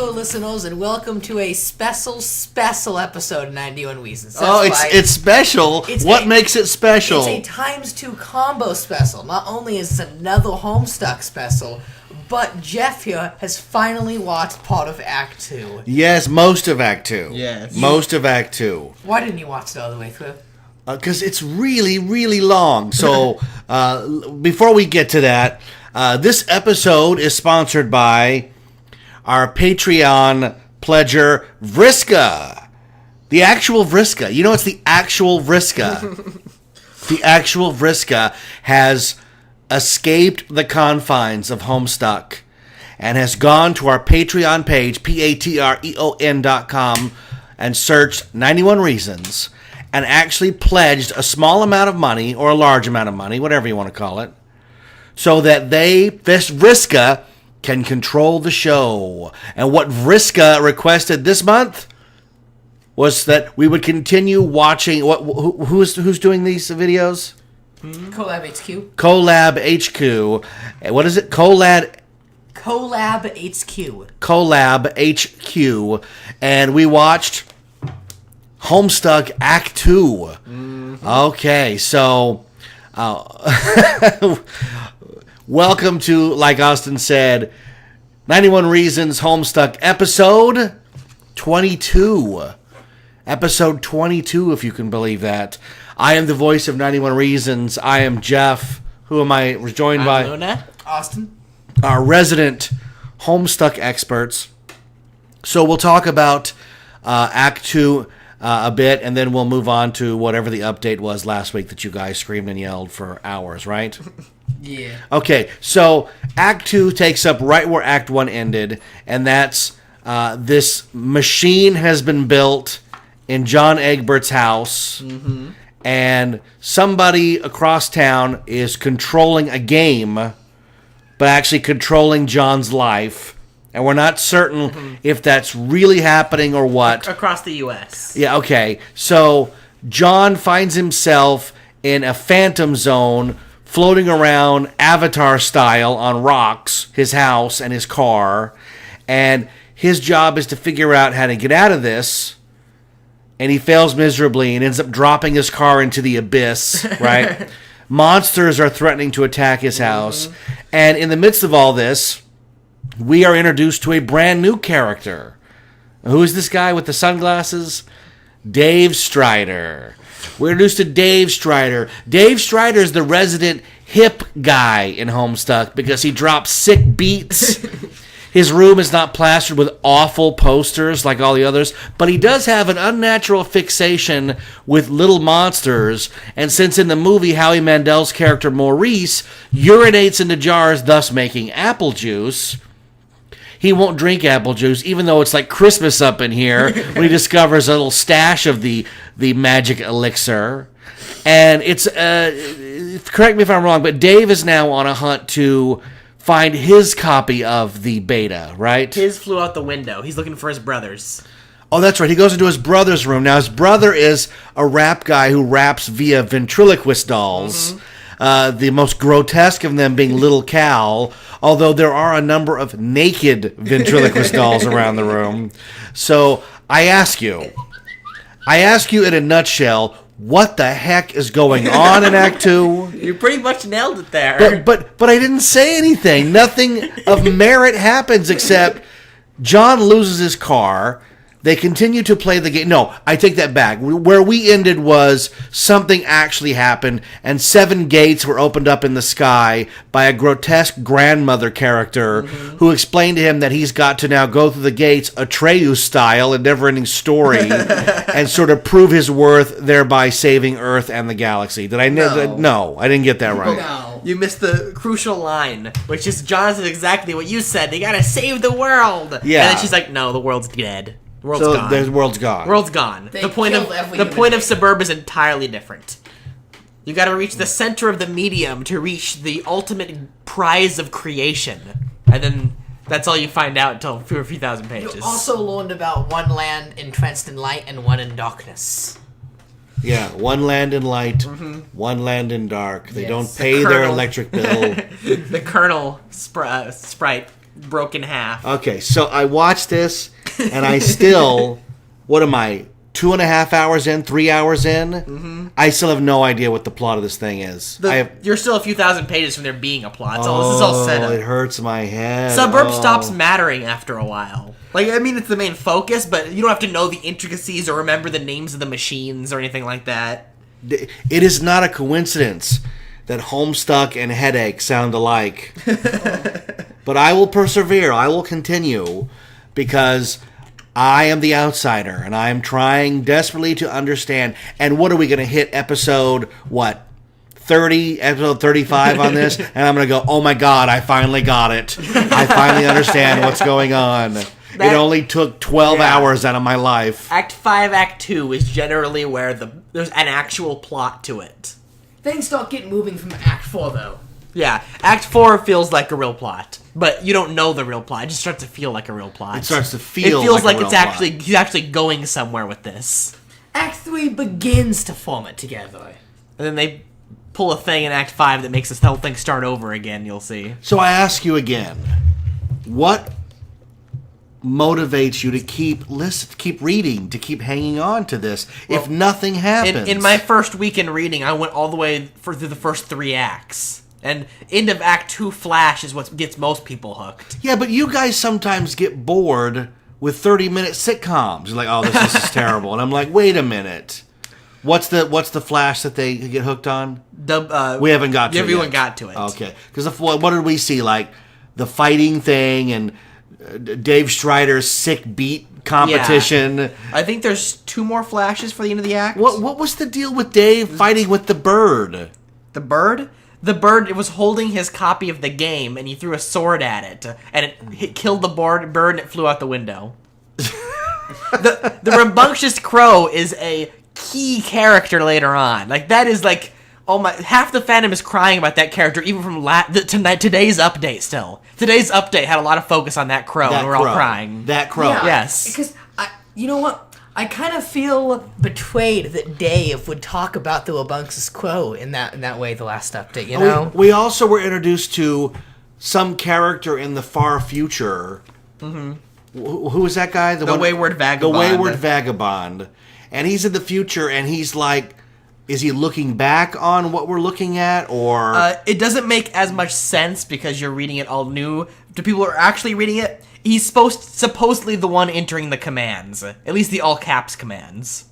Hello, listeners, and welcome to a special episode of 91 Reasons. It's special. What makes it special? It's a times 2 combo special. Not only is it another Homestuck special, but Jeff here has finally watched part of Act 2. Yes, most of Act 2. Yes. Most of Act 2. Why didn't you watch it all the way through? Because it's really, really long. So, before we get to that, this episode is sponsored by our Patreon pledger, Vriska. The actual Vriska. You know, it's the actual Vriska. The actual Vriska has escaped the confines of Homestuck and has gone to our Patreon page, patreon.com, and searched 91 Reasons and actually pledged a small amount of money, or a large amount of money, whatever you want to call it, so that Vriska can control the show. And what Vriska requested this month was that we would continue watching. Who's doing these videos? Collab HQ. Collab HQ. What is it? Collab HQ. Collab HQ. And we watched Homestuck Act 2. Mm-hmm. Okay, so welcome to, like Austin said, 91 Reasons Homestuck episode 22. Episode 22, if you can believe that. I am the voice of 91 Reasons. I am Jeff. Who am I joined by? Luna. Austin. Our resident Homestuck experts. So we'll talk about Act 2 a bit, and then we'll move on to whatever the update was last week that you guys screamed and yelled for hours, right? Yeah. Okay, so Act 2 takes up right where Act 1 ended, and that's this machine has been built in John Egbert's house, and somebody across town is controlling a game, but actually controlling John's life. And we're not certain if that's really happening or what. Across the U.S. Yeah, okay. So John finds himself in a phantom zone, floating around Avatar style on rocks, his house and his car. And his job is to figure out how to get out of this. And he fails miserably and ends up dropping his car into the abyss, right? Monsters are threatening to attack his house. And in the midst of all this, we are introduced to a brand new character. Who is this guy with the sunglasses? Dave Strider. We're introduced to Dave Strider. Dave Strider is the resident hip guy in Homestuck because he drops sick beats. His room is not plastered with awful posters like all the others, but he does have an unnatural fixation with little monsters, and since in the movie Howie Mandel's character Maurice urinates into jars, thus making apple juice, he won't drink apple juice, even though it's like Christmas up in here when he discovers a little stash of the magic elixir. And it's, correct me if I'm wrong, but Dave is now on a hunt to find his copy of the beta, right? His flew out the window. He's looking for his brother's. Oh, that's right. He goes into his brother's room. Now, his brother is a rap guy who raps via ventriloquist dolls. The most grotesque of them being Little Cal, although there are a number of naked ventriloquist dolls around the room. So, I ask you in a nutshell, what the heck is going on in Act 2? You pretty much nailed it there. But I didn't say anything. Nothing of merit happens except John loses his car. They continue to play the game. No, I take that back. Where we ended was something actually happened, and 7 gates were opened up in the sky by a grotesque grandmother character who explained to him that he's got to now go through the gates Atreyu style, a never-ending story, and sort of prove his worth, thereby saving Earth and the galaxy. Did I? No, I didn't get that right. No. You missed the crucial line, which is John said exactly what you said. They gotta save the world. Yeah. And then she's like, no, the world's dead. The world's gone. The world's gone. World's gone. They The point killed every of human being. Suburb is entirely different. You got to reach the center of the medium to reach the ultimate prize of creation, and then that's all you find out until a few thousand pages. You also learned about one land entrenched in light and one in darkness. Yeah, one land in light, one land in dark. They Yes. don't pay their Colonel. electric bill. The Colonel Sprite. broke in half. Okay, so I watched this, and I still, what am I, 2.5 hours in, 3 hours in? Mm-hmm. I still have no idea what the plot of this thing is. You're still a few thousand pages from there being a plot. This is all set up. It hurts my head. Suburb stops mattering after a while. Like, I mean, it's the main focus, but you don't have to know the intricacies or remember the names of the machines or anything like that. It is not a coincidence that Homestuck and Headache sound alike. But I will persevere. I will continue because I am the outsider, and I am trying desperately to understand. And what are we going to hit episode 30, episode 35 on this? And I'm going to go, oh my God, I finally got it. I finally understand what's going on. It only took 12 hours out of my life. Act 5, Act 2 is generally where there's an actual plot to it. Things start getting moving from Act 4, though. Yeah, Act 4 feels like a real plot. But you don't know the real plot. It just starts to feel like a real plot. It starts to feel feels like a real it's actually plot. He's actually going somewhere with this. Act 3 begins to form it together. And then they pull a thing in Act 5 that makes this whole thing start over again, you'll see. So I ask you again, what motivates you to keep reading, to keep hanging on to this if nothing happens? In my first week in reading, I went all the way through the first 3 acts. And end of Act 2 Flash is what gets most people hooked. Yeah, but you guys sometimes get bored with 30-minute sitcoms. You're like, oh, this is terrible. And I'm like, wait a minute. What's the Flash that they get hooked on? We haven't got to it yet. Everyone got to it. Okay. Because what did we see? Like, the fighting thing and Dave Strider's sick beat competition. Yeah. I think there's 2 more Flashes for the end of the act. What was the deal with Dave fighting with the bird? The bird? The bird was holding his copy of the game, and he threw a sword at it, and it killed the bird, and it flew out the window. The rambunctious crow is a key character later on. Like, that is like, oh my, half the fandom is crying about that character, even from today's update still. Today's update had a lot of focus on that crow, and we're all crying. That crow. Yeah, yes. Because, you know what? I kind of feel betrayed that Dave would talk about the rambunctious crow in that way the last update, you know? We also were introduced to some character in the far future. Mm-hmm. Who is that guy? The Wayward Vagabond. The Wayward Vagabond. And he's in the future, and he's like, is he looking back on what we're looking at, or...? It doesn't make as much sense because you're reading it all new. To people who are actually reading it, he's supposedly the one entering the commands. At least the all-caps commands.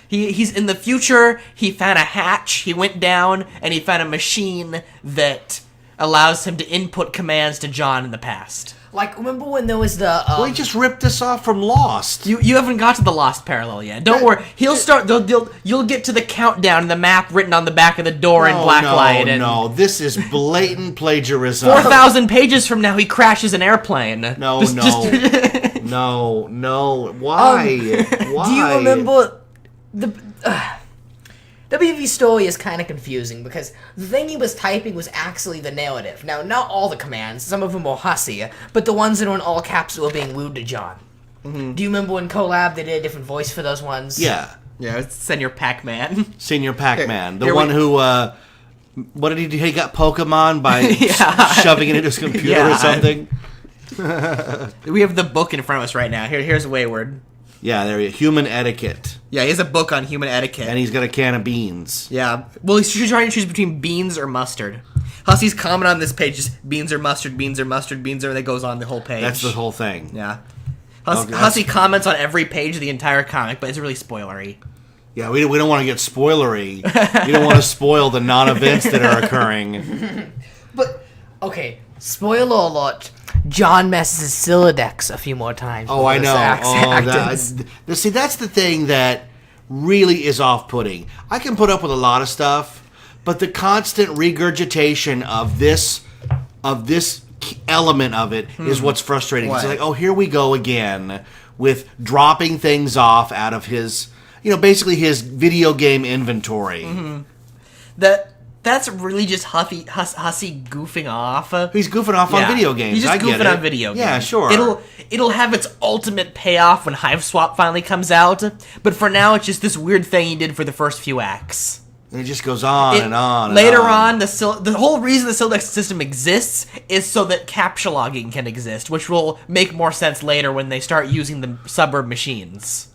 He's in the future, he found a hatch, he went down, and he found a machine that allows him to input commands to John in the past. Like, remember when there was the... Well, he just ripped this off from Lost. You haven't got to the Lost parallel yet. Don't worry. He'll start... You'll get to the countdown and the map written on the back of the door in black light. No, this is blatant plagiarism. 4,000 pages from now, he crashes an airplane. No. No. Why? Why? Do you remember... WV story is kind of confusing because the thing he was typing was actually the narrative. Now, not all the commands, some of them were hussy, but the ones that were in all caps were being rude to John. Mm-hmm. Do you remember when Collab they did a different voice for those ones? Yeah, it's Senior Pac-Man. Senior Pac-Man, the one who, what did he do? He got Pokemon by shoving it into his computer or something? We have the book in front of us right now. Here's Wayward. Yeah, there you go. Human etiquette. Yeah, he has a book on human etiquette. And he's got a can of beans. Yeah. Well, he's trying to choose between beans or mustard. Hussey's comment on this page is beans or mustard, beans or mustard, beans or... That goes on the whole page. That's the whole thing. Yeah. Hussey comments on every page of the entire comic, but it's really spoilery. Yeah, we don't want to get spoilery. You don't want to spoil the non-events that are occurring. But, okay, spoiler alert... John messes his Silodex a few more times. Oh, I know. See, that's the thing that really is off-putting. I can put up with a lot of stuff, but the constant regurgitation of this element of it is what's frustrating. What? It's like, oh, here we go again with dropping things off out of his, basically his video game inventory. Mm-hmm. That's really just Hussey goofing off. He's goofing off on video games. He's just goofing on video games. Yeah, sure. It'll have its ultimate payoff when Hive Swap finally comes out, but for now it's just this weird thing he did for the first few acts. And it just goes on and on. Later on, the whole reason the Sylladex system exists is so that captcha can exist, which will make more sense later when they start using the suburb machines.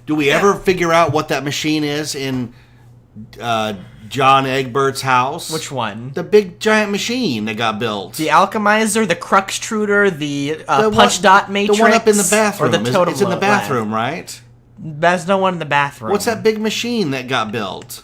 Do we ever figure out what that machine is in John Egbert's house? Which one? The big giant machine that got built. The Alchemizer, the Cruxtruder, the punch dot matrix. The one up in the bathroom. Or the totem it's in the bathroom, lab. right? There's no one in the bathroom. What's that big machine that got built?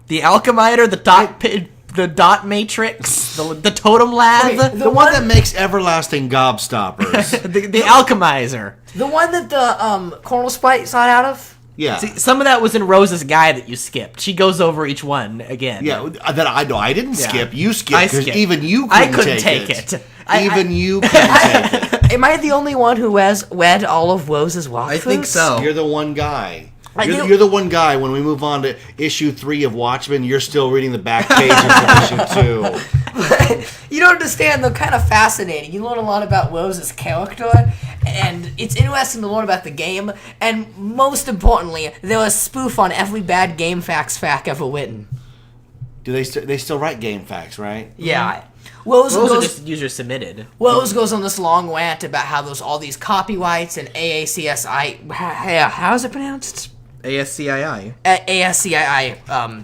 The Alchemizer, the dot matrix, the totem lab. Wait, The one that makes everlasting gobstoppers. the Alchemizer. The one that the Colonel Spite shot out of? Yeah. See, some of that was in Rose's guide that you skipped. She goes over each one again. Yeah, that I know. I didn't skip. You skipped I because skipped. even you I couldn't couldn't take it. it. You couldn't take it. Am I the only one who has read all of Rose's walkthroughs? I think so. You're the one guy. I knew- You're the one guy. When we move on to issue 3 of Watchmen, you're still reading the back pages of issue 2. You don't understand. They're kind of fascinating. You learn a lot about Rose's character, and it's interesting to learn about the game. And most importantly, they're a spoof on every bad game facts fact ever written. Do they still write game facts, right? Yeah. Rose Those are goes, just user submitted. Rose goes on this long rant about how there's all these copyrights and AACSI. How is it pronounced? ASCII. ASCII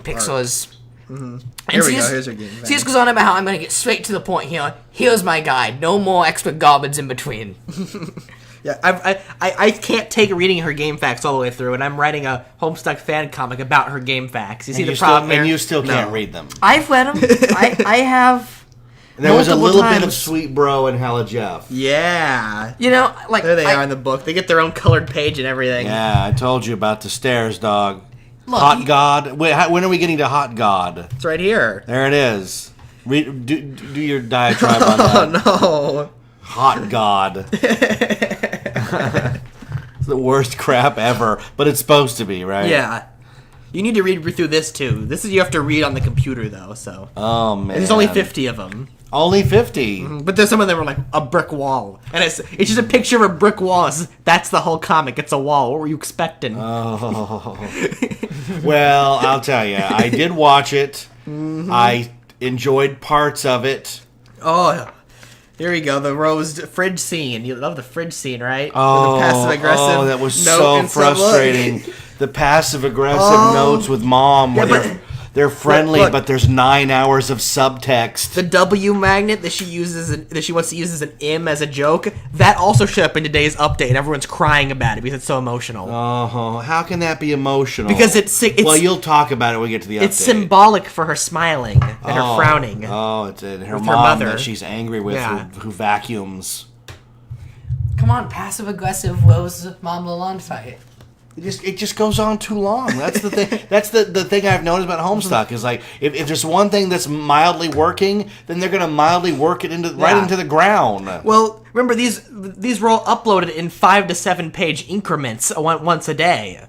pixels. Here And we go. Here's our game. She just goes on about how I'm going to get straight to the point here. Here's my guide. No more extra garbage in between. Yeah, I can't take reading her game facts all the way through, and I'm writing a Homestuck fan comic about her game facts. You see the problem here? And you still can't No. read them. I've read them. I have. And there was a multiple little bit of times. Sweet Bro and Hella Jeff. Yeah. You know, like There they are in the book. They get their own colored page and everything. Yeah, I told you about the stairs, dog. Look, Hot God. Wait, when are we getting to Hot God? It's right here. There it is. Do your diatribe on that. Oh, no. Hot God. It's the worst crap ever, but it's supposed to be, right? Yeah. You need to read through this, too. This is you have to read on the computer, though, so. Oh, man. And there's only 50 of them. Only 50. But there's some of them are like a brick wall. And it's just a picture of a brick wall. That's the whole comic. It's a wall. What were you expecting? Oh. Well, I'll tell you. I did watch it. Mm-hmm. I enjoyed parts of it. Oh, here we go. The Rose fridge scene. You love the fridge scene, right? Oh, With the passive-aggressive that was note so and stuff. frustrating. The passive-aggressive notes with Mom where Yeah, they're friendly, look. but there's 9 hours of subtext. The W magnet that she uses, that she wants to use as an M as a joke, that also showed up in today's update, and everyone's crying about it because it's so emotional. Oh, how can that be emotional? Because it's well, you'll talk about it when we get to the update. it's symbolic for her smiling and her frowning. Oh, it's her With her mom mother. that she's angry with Yeah. who vacuums. come on, passive aggressive Rose Mom Lalonde fight. It just goes on too long. That's the thing. That's the thing I've noticed about Homestuck is like if there's one thing that's mildly working, then they're gonna mildly work it right into the ground. Well, remember these were all uploaded in 5 to 7 page increments once a day.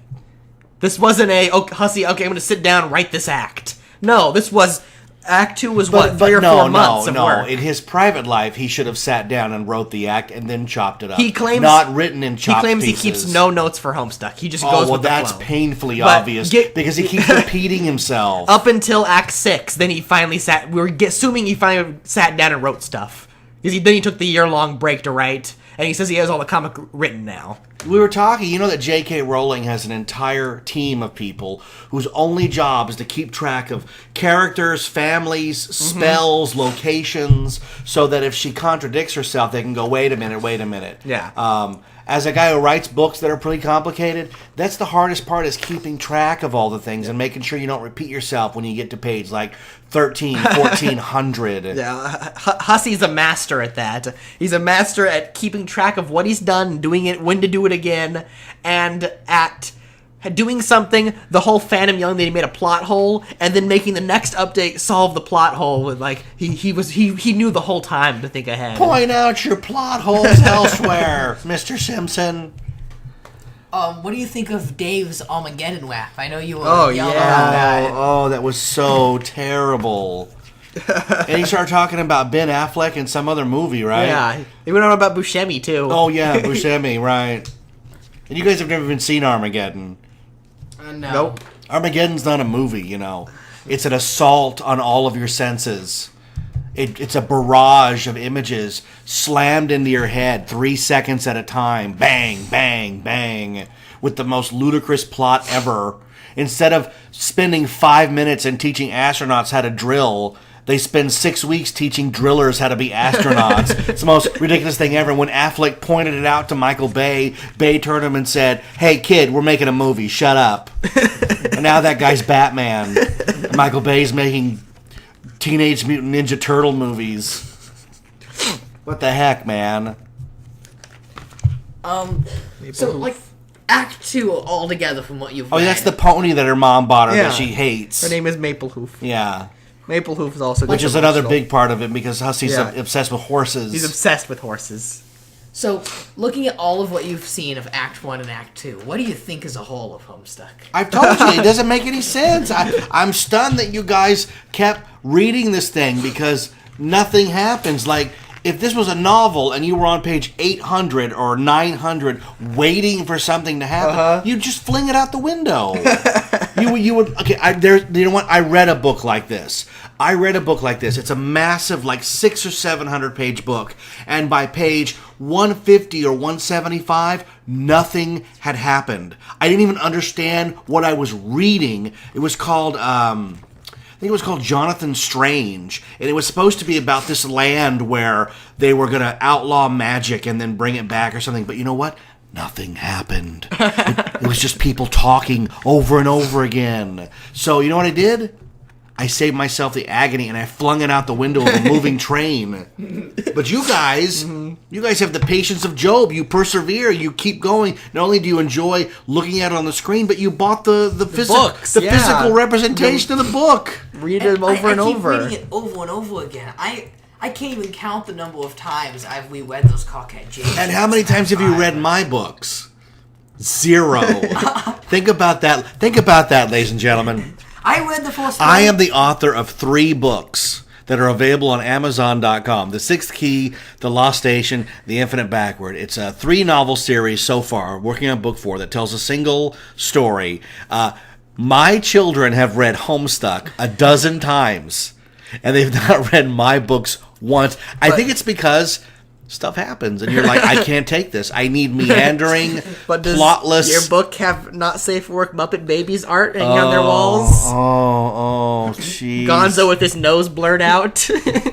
This wasn't Hussy. Okay, I'm gonna sit down and write this act. No, this was Act 2 was 3 or 4 months of work. In his private life, he should have sat down and wrote the act and then chopped it up. He claims not written in chopped He claims pieces. he keeps no notes for Homestuck. He just goes Oh, well, with the that's flow. painfully But obvious because he keeps repeating himself. Up until Act 6, then he finally sat. We were assuming he finally sat down and wrote stuff. Because then he took the year-long break to write, and he says he has all the comic written now. We were talking, you know that J.K. Rowling has an entire team of people whose only job is to keep track of characters, families, spells, locations, so that if she contradicts herself, they can go, wait a minute. Yeah. As a guy who writes books that are pretty complicated, that's the hardest part is keeping track of all the things and making sure you don't repeat yourself when you get to page like 13, 1400. Yeah, Hussy's a master at that. He's a master at keeping track of what he's done, doing it, when to do it again, and at doing something, the whole Phantom yelling that he made a plot hole, and then making the next update solve the plot hole with like he knew the whole time to think ahead. Point out your plot holes elsewhere, Mr. Simpson. What do you think of Dave's Armageddon laugh? I know you were Oh, yelling yeah. about that. Oh, that was so terrible. And he started talking about Ben Affleck in some other movie, right? Yeah, he went on about Buscemi too. Oh, yeah, Buscemi, right. And you guys have never even seen Armageddon. No. Nope. Armageddon's not a movie, you know. It's an assault on all of your senses. It's a barrage of images slammed into your head 3 seconds at a time. Bang, bang, bang. With the most ludicrous plot ever. Instead of spending 5 minutes and teaching astronauts how to drill, they spend 6 weeks teaching drillers how to be astronauts. It's the most ridiculous thing ever. When Affleck pointed it out to Michael Bay, Bay turned him and said, "Hey, kid, we're making a movie. Shut up." And now that guy's Batman. And Michael Bay's making Teenage Mutant Ninja Turtle movies. What the heck, man? So, like, Act 2 altogether from what you've read. Oh, that's the pony that her mom bought her Yeah. that she hates. Her name is Maple Hoof. Yeah. Maple Hoof is also Which is another big part of it because Hussey's Yeah. obsessed with horses. He's obsessed with horses. So, looking at all of what you've seen of Act 1 and Act 2, what do you think as a whole of Homestuck? I've told you, it doesn't make any sense. I'm stunned that you guys kept reading this thing because nothing happens. Like, if this was a novel and you were on page 800 or 900 waiting for something to happen, you'd just fling it out the window. you would. Okay, you know what? I read a book like this. It's a massive, like 600 or 700 page book, and by page 150 or 175, nothing had happened. I didn't even understand what I was reading. It was called. I think it was called Jonathan Strange, and it was supposed to be about this land where they were going to outlaw magic and then bring it back or something. But you know what? Nothing happened. It was just people talking over and over again. So you know what I did? I saved myself the agony and I flung it out the window of a moving train. But you guys have the patience of Job. You persevere. You keep going. Not only do you enjoy looking at it on the screen, but you bought the physical representation of the book. Read it over and over. I keep reading it over and over again. I can't even count the number of times we read those Cockhead James. And how many times have you read my books? 0. Think about that. Think about that, ladies and gentlemen. I read the first one. I am the author of 3 books that are available on Amazon.com. The Sixth Key, The Lost Station, The Infinite Backward. It's a 3-novel series so far, working on book 4, that tells a single story. My children have read Homestuck 12 times, and they've not read my books once. I think it's because stuff happens, and you're like, I can't take this. I need meandering, But does plotless... your book have not safe for work Muppet Babies art hanging on their walls? Oh, jeez. Gonzo with his nose blurred out.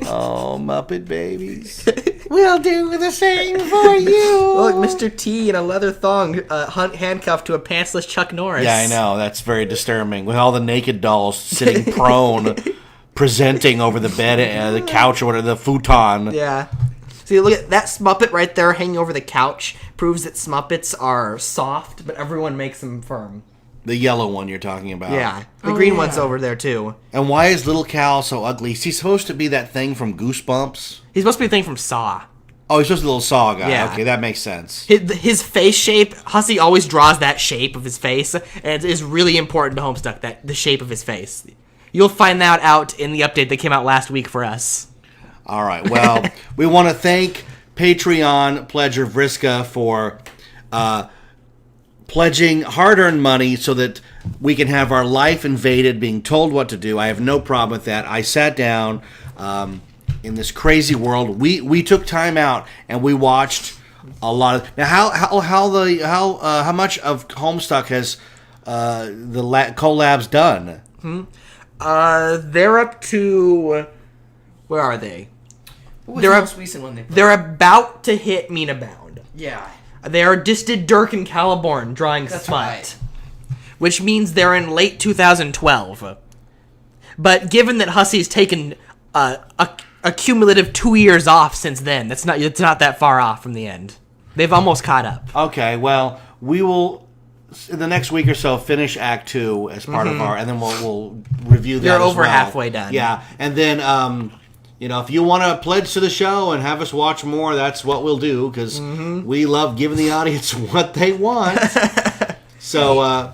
Oh, Muppet Babies. We'll do the same for you. Look, Mr. T in a leather thong handcuffed to a pantsless Chuck Norris. Yeah, I know. That's very disturbing. With all the naked dolls sitting prone, presenting over the bed, the couch, or whatever, the futon. Yeah. See, look at that Smuppet right there hanging over the couch. Proves that Smuppets are soft, but everyone makes them firm. The yellow one you're talking about. Yeah. The green one's over there, too. And why is Little Cal so ugly? Is he supposed to be that thing from Goosebumps? He's supposed to be a thing from Saw. Oh, he's just a little Saw guy. Yeah. Okay, that makes sense. His face shape, Hussey always draws that shape of his face, and it is really important to Homestuck, the shape of his face. You'll find that out in the update that came out last week for us. All right. Well, we want to thank Patreon pledger Vriska for pledging hard-earned money so that we can have our life invaded, being told what to do. I have no problem with that. I sat down in this crazy world. We took time out and we watched a lot of. Now, how much of Homestuck has the collabs done? They're up to. Where are they? What was the most recent one they put? They're about to hit Mina Bound. Yeah. They are disted Dirk and Caliborn drawing That's Smut. right. Which means they're in late 2012. But given that Hussey's taken a cumulative 2 years off since then, it's not that far off from the end. They've almost caught up. Okay, well, we will in the next week or so finish Act 2 as part of our, and then we'll review that. They're as over well. halfway done. Yeah, and then if you want to pledge to the show and have us watch more, that's what we'll do because we love giving the audience what they want. So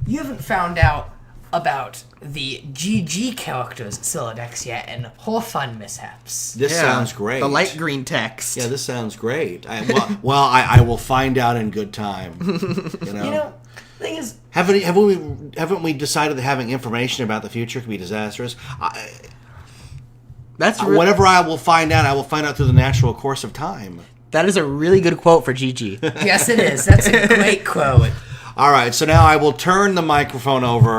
you haven't found out about the GG characters Silodex yet and her fun mishaps. this sounds great. The light green text. Yeah, this sounds great. I will find out in good time. You know, Thing is, haven't we decided that having information about the future can be disastrous? Whatever I will find out through the natural course of time. That is a really good quote for Gigi. Yes, it is. That's a great quote. All right, so now I will turn the microphone over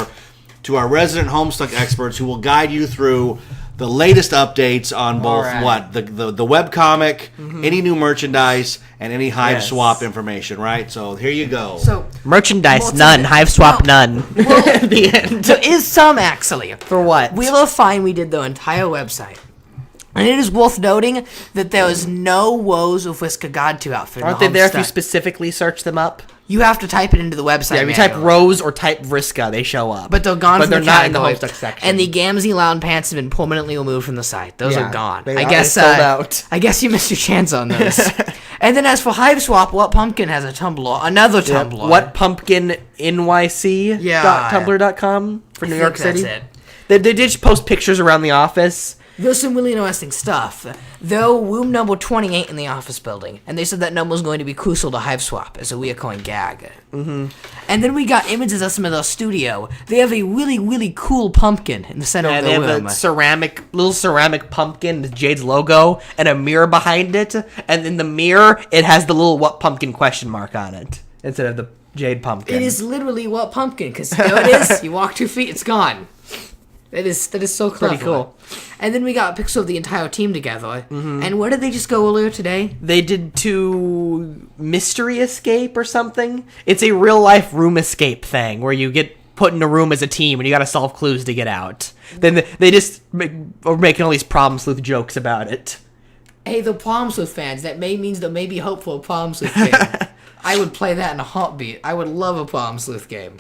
to our resident Homestuck experts who will guide you through the latest updates on both the webcomic, any new merchandise, and any Hive Swap information, right? So here you go. So merchandise, none. Hive Swap, none. The end. There is some, actually. For what? Wheel of Fine, we did the entire website. And it is worth noting that there is no Woes of Whisker Godtu outfit. Aren't they there if you specifically search them up? You have to type it into the website. Yeah, if you type Rose or type Vriska, they show up. But they're gone but from they're the not in the category. Homestuck section. And the Gamzee Lounge pants have been permanently removed from the site. Those are gone. They sold out. I guess you missed your chance on those. And then as for Hive Swap, What Pumpkin has a Tumblr. Another Tumblr. What Pumpkin NYC Tumblr.com for New York City. That's it. They did post pictures around the office. There's some really interesting stuff. Though room number 28 in the office building, and they said that number was going to be crucial to Hive Swap as a reoccurring gag. Mm-hmm. And then we got images of some of the studio. They have a really, really cool pumpkin in the center of the room. They have a little ceramic pumpkin with Jade's logo and a mirror behind it. And in the mirror, it has the little What Pumpkin question mark on it instead of the Jade pumpkin. It is literally What Pumpkin, because there it is. You walk 2 feet, it's gone. That is so clever. Pretty cool. And then we got a picture of the entire team together. Mm-hmm. And where did they just go earlier today? They did to Mystery Escape or something. It's a real life room escape thing where you get put in a room as a team and you got to solve clues to get out. Then they just are making all these Problem Sleuth jokes about it. Hey, the Problem Sleuth fans, that means there may be hope for a Problem Sleuth game. I would play that in a heartbeat. I would love a Problem Sleuth game.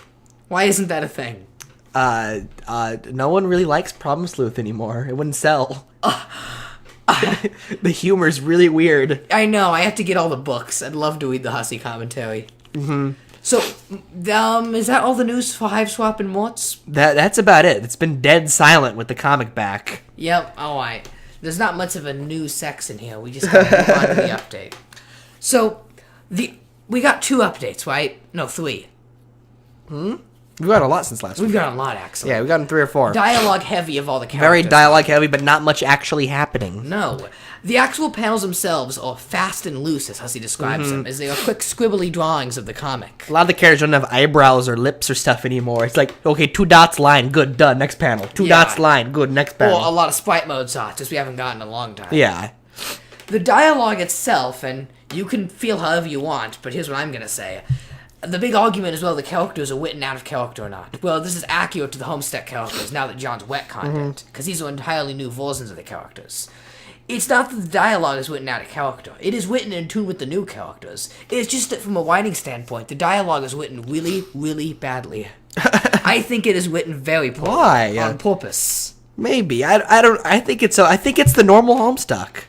Why isn't that a thing? No one really likes Problem Sleuth anymore. It wouldn't sell. The humor's really weird. I know. I have to get all the books. I'd love to read the Hussey commentary. Mm-hmm. So, is that all the news for Hive Swap and Morts? That's about it. It's been dead silent with the comic back. Yep. All right. There's not much of a news section here. We just gotta move on to the update. So, we got 2 updates, right? No, 3. We've got a lot since last week. We've got a lot, actually. Yeah, we've gotten 3 or 4. Dialogue heavy of all the characters. Very dialogue heavy, but not much actually happening. No. The actual panels themselves are fast and loose, as Hussey describes them, as they are quick scribbly drawings of the comic. A lot of the characters don't have eyebrows or lips or stuff anymore. It's like, okay, 2 dots line, good, done, next panel. 2 dots line, good, next panel. Or a lot of sprite mode shots, as we haven't gotten in a long time. Yeah. The dialogue itself, and you can feel however you want, but here's what I'm going to say. The big argument is whether the characters are written out of character or not. Well, this is accurate to the Homestuck characters now that John's retconned it, because these are entirely new versions of the characters. It's not that the dialogue is written out of character. It is written in tune with the new characters. It's just that from a writing standpoint, the dialogue is written really, really badly. I think it is written very poorly. Why? On purpose. Maybe. I think it's the normal Homestuck.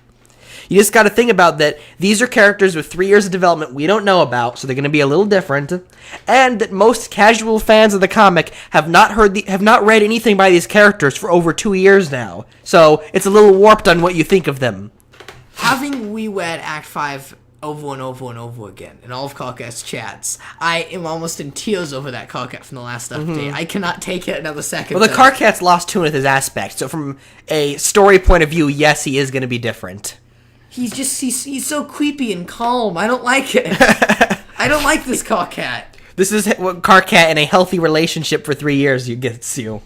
You just got to think about that these are characters with 3 years of development we don't know about, so they're going to be a little different, and that most casual fans of the comic have not read anything by these characters for over 2 years now. So it's a little warped on what you think of them. Having reread Act 5 over and over and over again in all of Carcat's chats, I am almost in tears over that Carcat from the last update. I cannot take it another second. Well, the Carcat's lost tune with his aspect, so from a story point of view, yes, he is going to be different. He's so creepy and calm. I don't like it. I don't like this Carcat. This is what Carcat in a healthy relationship for 3 years gets you.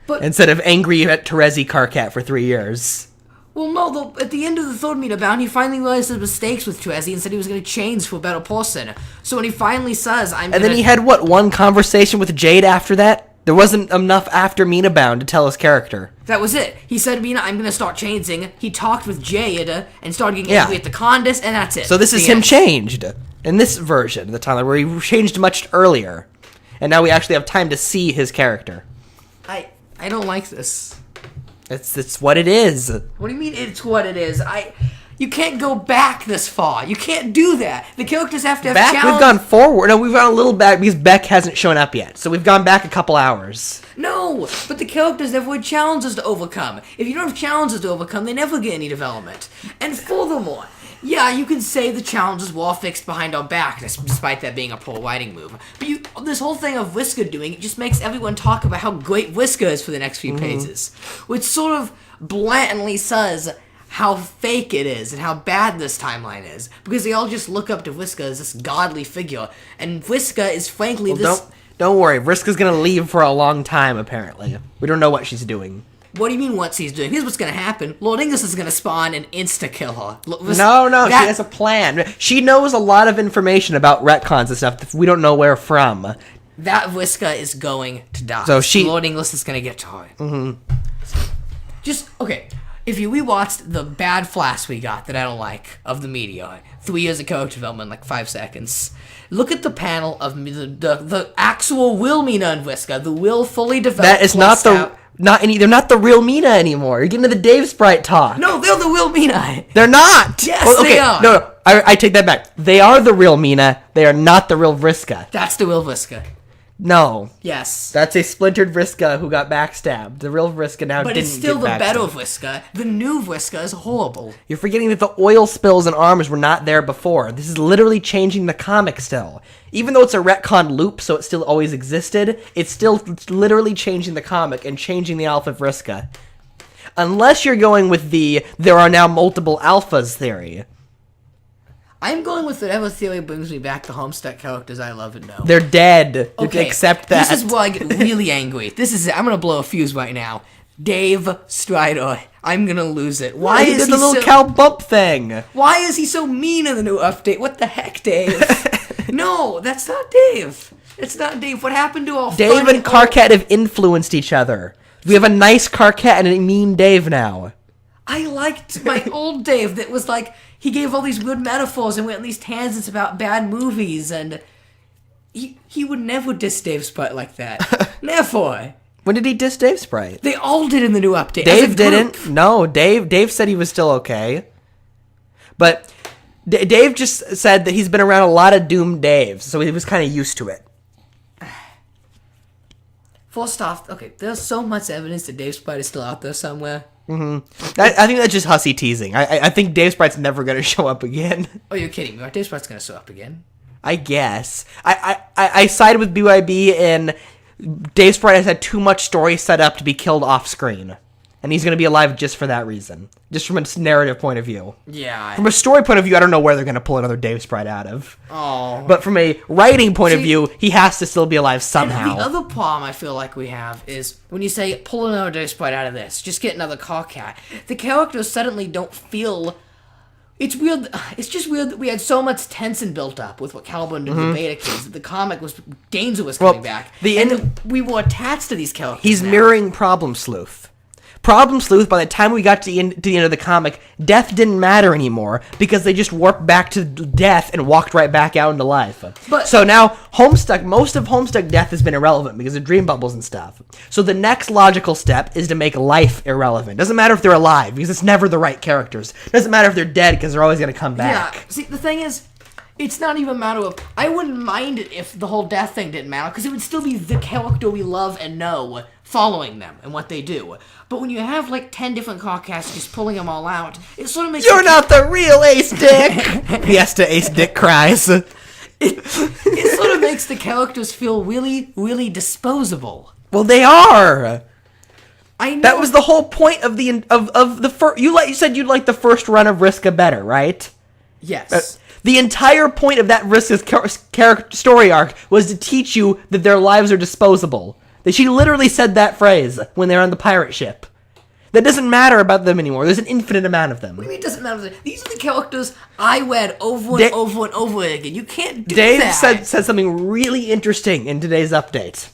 But instead of angry at Terezi Carcat for 3 years. Well, no, at the end of the third meet bound, he finally realized his mistakes with Terezi and said he was going to change for a better person. So when he finally says, then he had, one conversation with Jade after that? There wasn't enough after Mina Bound to tell his character. That was it. He said, Mina, I'm going to start changing. He talked with Jade and started getting angry at the Condis, and that's it. So this is him changed in this version of the timeline, where he changed much earlier. And now we actually have time to see his character. I don't like this. It's what it is. What do you mean it's what it is? You can't go back this far. You can't do that. The characters have to have back. challenges. We've gone forward. No, we've gone a little back because Beck hasn't shown up yet. So we've gone back a couple hours. No, but the characters never had challenges to overcome. If you don't have challenges to overcome, they never get any development. And furthermore, Yeah, you can say the challenge is wall fixed behind our back, despite that being a poor writing move. But this whole thing of Vriska doing it just makes everyone talk about how great Vriska is for the next few pages, which sort of blatantly says how fake it is and how bad this timeline is, because they all just look up to Vriska as this godly figure, and Vriska is frankly this... Don't worry, Vriska's gonna leave for a long time, apparently. We don't know what she's doing. What do you mean what she's doing? Here's what's gonna happen. Lord Ingus is gonna spawn and insta-kill her. No, she has a plan. She knows a lot of information about retcons and stuff that we don't know where from. That Vriska is going to die. So Lord Ingus is gonna get to her. Just, okay, if you rewatched the bad flash we got that I don't like of the media, 3 years of character development, like 5 seconds, look at the panel of the actual real Mina and Vriska, the real fully developed... That is not the... they're not the real Mina anymore. You're getting to the Dave Sprite talk. No, they're the real Mina. They're not. Yes, they are. No, I take that back. They are the real Mina. They are not the real Vriska. That's the real Vriska. No. Yes. That's a splintered Vriska who got backstabbed. The real Vriska now but didn't it's still get the better backstabbed. Vriska. The new Vriska is horrible. You're forgetting that the oil spills and arms were not there before. This is literally changing the comic still. Even though it's a retcon loop, so it still always existed, it's still literally changing the comic and changing the Alpha Vriska. Unless you're going with the there are now multiple alphas theory. I'm going with whatever theory brings me back to Homestuck characters I love and know. They're dead. Okay, Accept that. This is where I get really angry. I'm gonna blow a fuse right now. Dave Strider. I'm gonna lose it. Why he is did he the little so... cow bump thing? Why is he so mean in the new update? What the heck, Dave? No, that's not Dave. It's not Dave. What happened to all Dave and Carcat have influenced each other. We have a nice Carcat and a mean Dave now. I liked my old Dave that was like, he gave all these good metaphors and went on these tangents about bad movies, and he would never diss Dave Sprite like that. Never. When did he diss Dave Sprite? They all did in the new update. Dave didn't. No, Dave said he was still okay. But Dave just said that he's been around a lot of doomed Daves, so he was kind of used to it. First off, okay, there's so much evidence that Dave Sprite is still out there somewhere. Mm-hmm. I think that's just hussy teasing. I think Dave Sprite's never going to show up again. Oh, you're kidding me. Dave Sprite's going to show up again. I guess. I sided with BYB in Dave Sprite has had too much story set up to be killed off screen. And he's going to be alive just for that reason. Just from a narrative point of view. Yeah. From a story point of view, I don't know where they're going to pull another Dave Sprite out of. Oh. But from a writing point of view, he has to still be alive somehow. And the other problem I feel like we have is when you say, pull another Dave Sprite out of this, just get another Carcat, the characters suddenly don't feel... It's weird. It's just weird that we had so much tension built up with what Caliburn did to the Beta Kids. That the comic was... Danger was coming back. And we were attached to these characters. He's mirroring Problem Sleuth. Problem Sleuth, by the time we got to the end of the comic, death didn't matter anymore because they just warped back to death and walked right back out into life. But, so now, most of Homestuck death has been irrelevant because of dream bubbles and stuff. So the next logical step is to make life irrelevant. Doesn't matter if they're alive because it's never the right characters. Doesn't matter if they're dead because they're always going to come back. Yeah, see, the thing is, it's not even a matter of... I wouldn't mind it if the whole death thing didn't matter because it would still be the character we love and know following them and what they do. But when you have like 10 different Carcats just pulling them all out, it sort of makes... You're not the real Ace Dick! Fiesta Ace Dick cries. It sort of makes the characters feel really, really disposable. Well, they are! I know. That was the whole point of the first... You said you'd like the first run of Vriska better, right? Yes. The entire point of that Vriska's story arc was to teach you that their lives are disposable. She literally said that phrase when they're on the pirate ship. That doesn't matter about them anymore. There's an infinite amount of them. What do you mean it doesn't matter? These are the characters I read over and over and over again. You can't do Dave that. said something really interesting in today's update.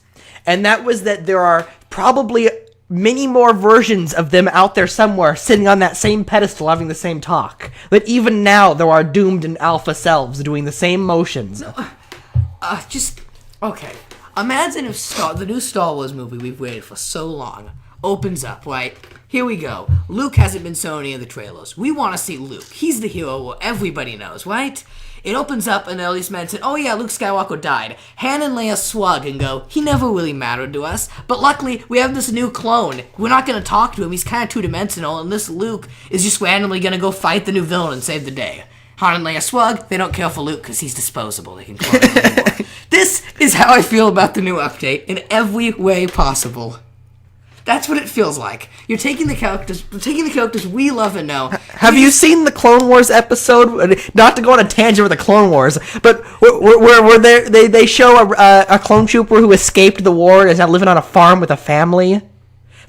And that was that there are probably many more versions of them out there somewhere sitting on that same pedestal having the same talk. That even now there are doomed and alpha selves doing the same motions. Okay. Imagine if the new Star Wars movie we've waited for so long opens up, right? Here we go. Luke hasn't been shown any of the trailers. We want to see Luke. He's the hero everybody knows, right? It opens up and all these men said, oh yeah, Luke Skywalker died. Han and Leia swug and go, he never really mattered to us. But luckily, we have this new clone. We're not going to talk to him. He's kind of two-dimensional, and this Luke is just randomly going to go fight the new villain and save the day. Han and Leia Swug, they don't care for Luke because he's disposable. They can clone him anymore. This is how I feel about the new update in every way possible. That's what it feels like. You're taking the characters we love and know. Have you seen the Clone Wars episode? Not to go on a tangent with the Clone Wars, but where they show a clone trooper who escaped the war and is now living on a farm with a family.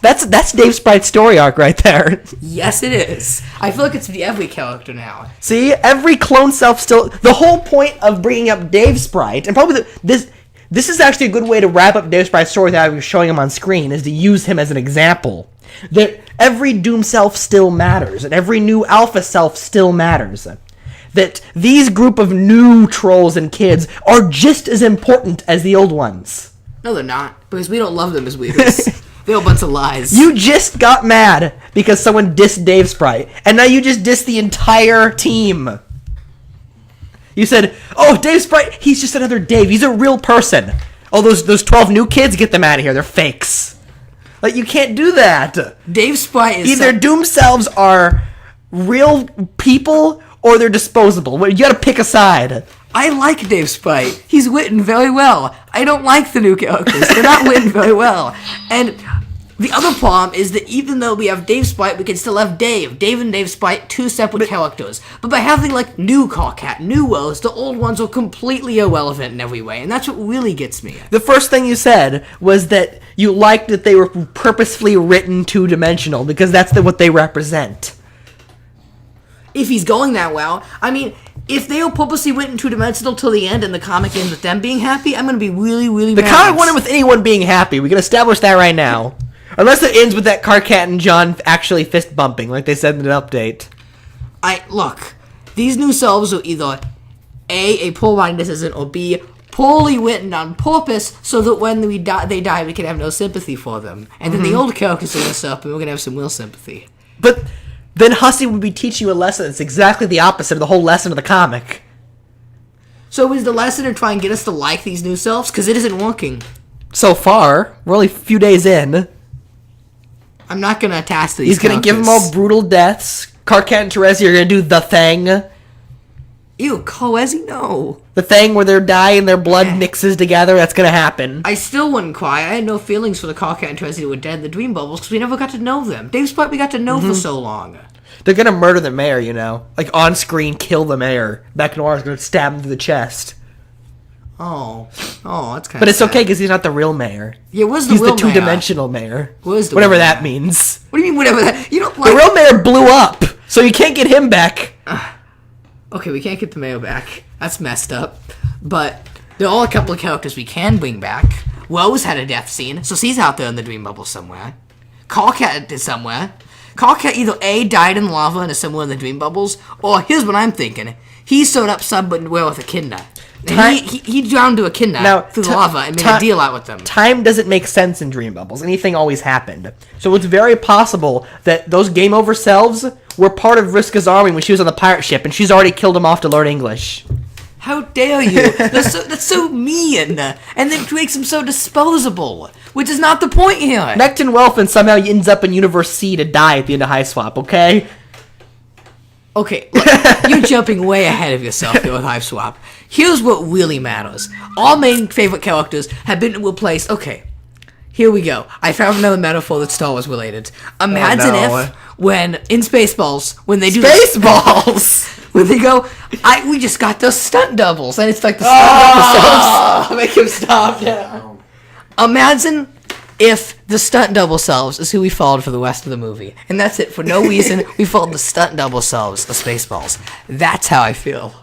That's Dave Sprite's story arc right there. Yes, it is. I feel like it's every character now. See, every clone self still. The whole point of bringing up Dave Sprite, and probably this is actually a good way to wrap up Dave Sprite's story without even showing him on screen, is to use him as an example. That every Doom self still matters, and every new Alpha self still matters. That these group of new trolls and kids are just as important as the old ones. No, they're not, because we don't love them as weirdos. They're a bunch of lies. You just got mad because someone dissed Dave Sprite, and now you just dissed the entire team. You said, "Oh, Dave Sprite, he's just another Dave. He's a real person. Oh, those 12 new kids, get them out of here. They're fakes." Like, you can't do that. Dave Sprite is... Either Doom selves are real people or they're disposable. You gotta pick a side. I like Dave Sprite. He's written very well. I don't like the new characters. They're not written very well. And the other problem is that even though we have Dave Sprite, we can still have Dave. Dave and Dave Sprite, two separate characters. But by having, like, new Carcat, new Rose, the old ones are completely irrelevant in every way. And that's what really gets me. The first thing you said was that you liked that they were purposefully written two-dimensional, because that's what they represent. If he's going that well, I mean... If they were purposely written two-dimensional till the end and the comic ends with them being happy, I'm going to be really, really mad. The comic wouldn't with anyone being happy. We can establish that right now. Unless it ends with that Carcat and John actually fist bumping, like they said in an update. Look, these new selves are either A, poor writing decision, or B, poorly written on purpose so that when they die, we can have no sympathy for them. And then the old characters are going to show up and we're going to have some real sympathy. But... then Hussey would be teaching you a lesson that's exactly the opposite of the whole lesson of the comic. So is the lesson to try and get us to like these new selves? Because it isn't working. So far. We're only a few days in. I'm not going to attach to these He's going to give them all brutal deaths. Carcat and Terezi are going to do the thing. Ew, Coezi, no. The thing where they die and their blood mixes together, that's going to happen. I still wouldn't cry. I had no feelings for the Carcat and Terezi who were dead in the Dream Bubbles because we never got to know them. Dave Sprite we got to know for so long. They're going to murder the mayor, you know. Like, on screen, kill the mayor. Beck Noir's going to stab him through the chest. Oh, that's kind of But it's okay because he's not the real mayor. Yeah, where's the he's real the two-dimensional mayor. Where's the whatever real that mayor? means. What do you mean whatever that... You don't like... The real mayor blew up, so you can't get him back. Okay, we can't get the mayor back. That's messed up. But there are a couple of characters we can bring back. Rose had a death scene, so she's out there in the Dream Bubble somewhere. Carcat is somewhere. Carcat either A, died in lava and is somewhere in the Dream Bubbles, or here's what I'm thinking. He sewed up somewhere with Echidna. He drowned to Echidna through the lava and made a deal out with them. Time doesn't make sense in Dream Bubbles. Anything always happened. So it's very possible that those game over selves were part of Vriska's army when she was on the pirate ship, and she's already killed them off to learn English. How dare you? That's so mean. And then makes him so disposable, which is not the point here. Mecton Welfin somehow ends up in Universe C to die at the end of High Swap, okay? Okay, look, you're jumping way ahead of yourself here with Hive Swap. Here's what really matters. All main favorite characters have been replaced. Okay, here we go. I found another metaphor that's Star Wars related. Imagine if, when, in Spaceballs, when they do... Spaceballs! When they go, we just got those stunt doubles, and it's like the stunt double selves. Make him stop now. Imagine if the stunt double selves is who we followed for the rest of the movie. And that's it. For no reason, we followed the stunt double selves of Spaceballs. That's how I feel.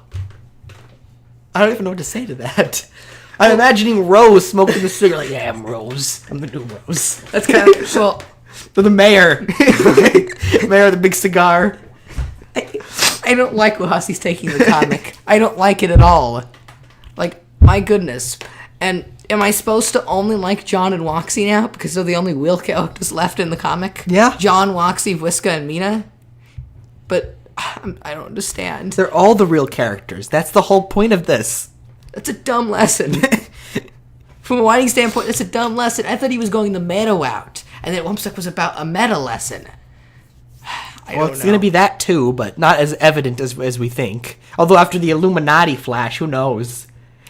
I don't even know what to say to that. I'm imagining Rose smoking the cigarette like, yeah, I'm Rose. I'm the new Rose. That's kind of... Well... The mayor. Mayor with the big cigar. I don't like where Hussey's taking the comic. I don't like it at all. Like, my goodness. And... am I supposed to only like John and Woxie now because they're the only real characters left in the comic? Yeah. John, Woxie, Vriska, and Mina? But I don't understand. They're all the real characters. That's the whole point of this. That's a dumb lesson. From a writing standpoint, that's a dumb lesson. I thought he was going the meta route, and that Homestuck was about a meta lesson. Well, it's going to be that too, but not as evident as we think. Although after the Illuminati flash, who knows?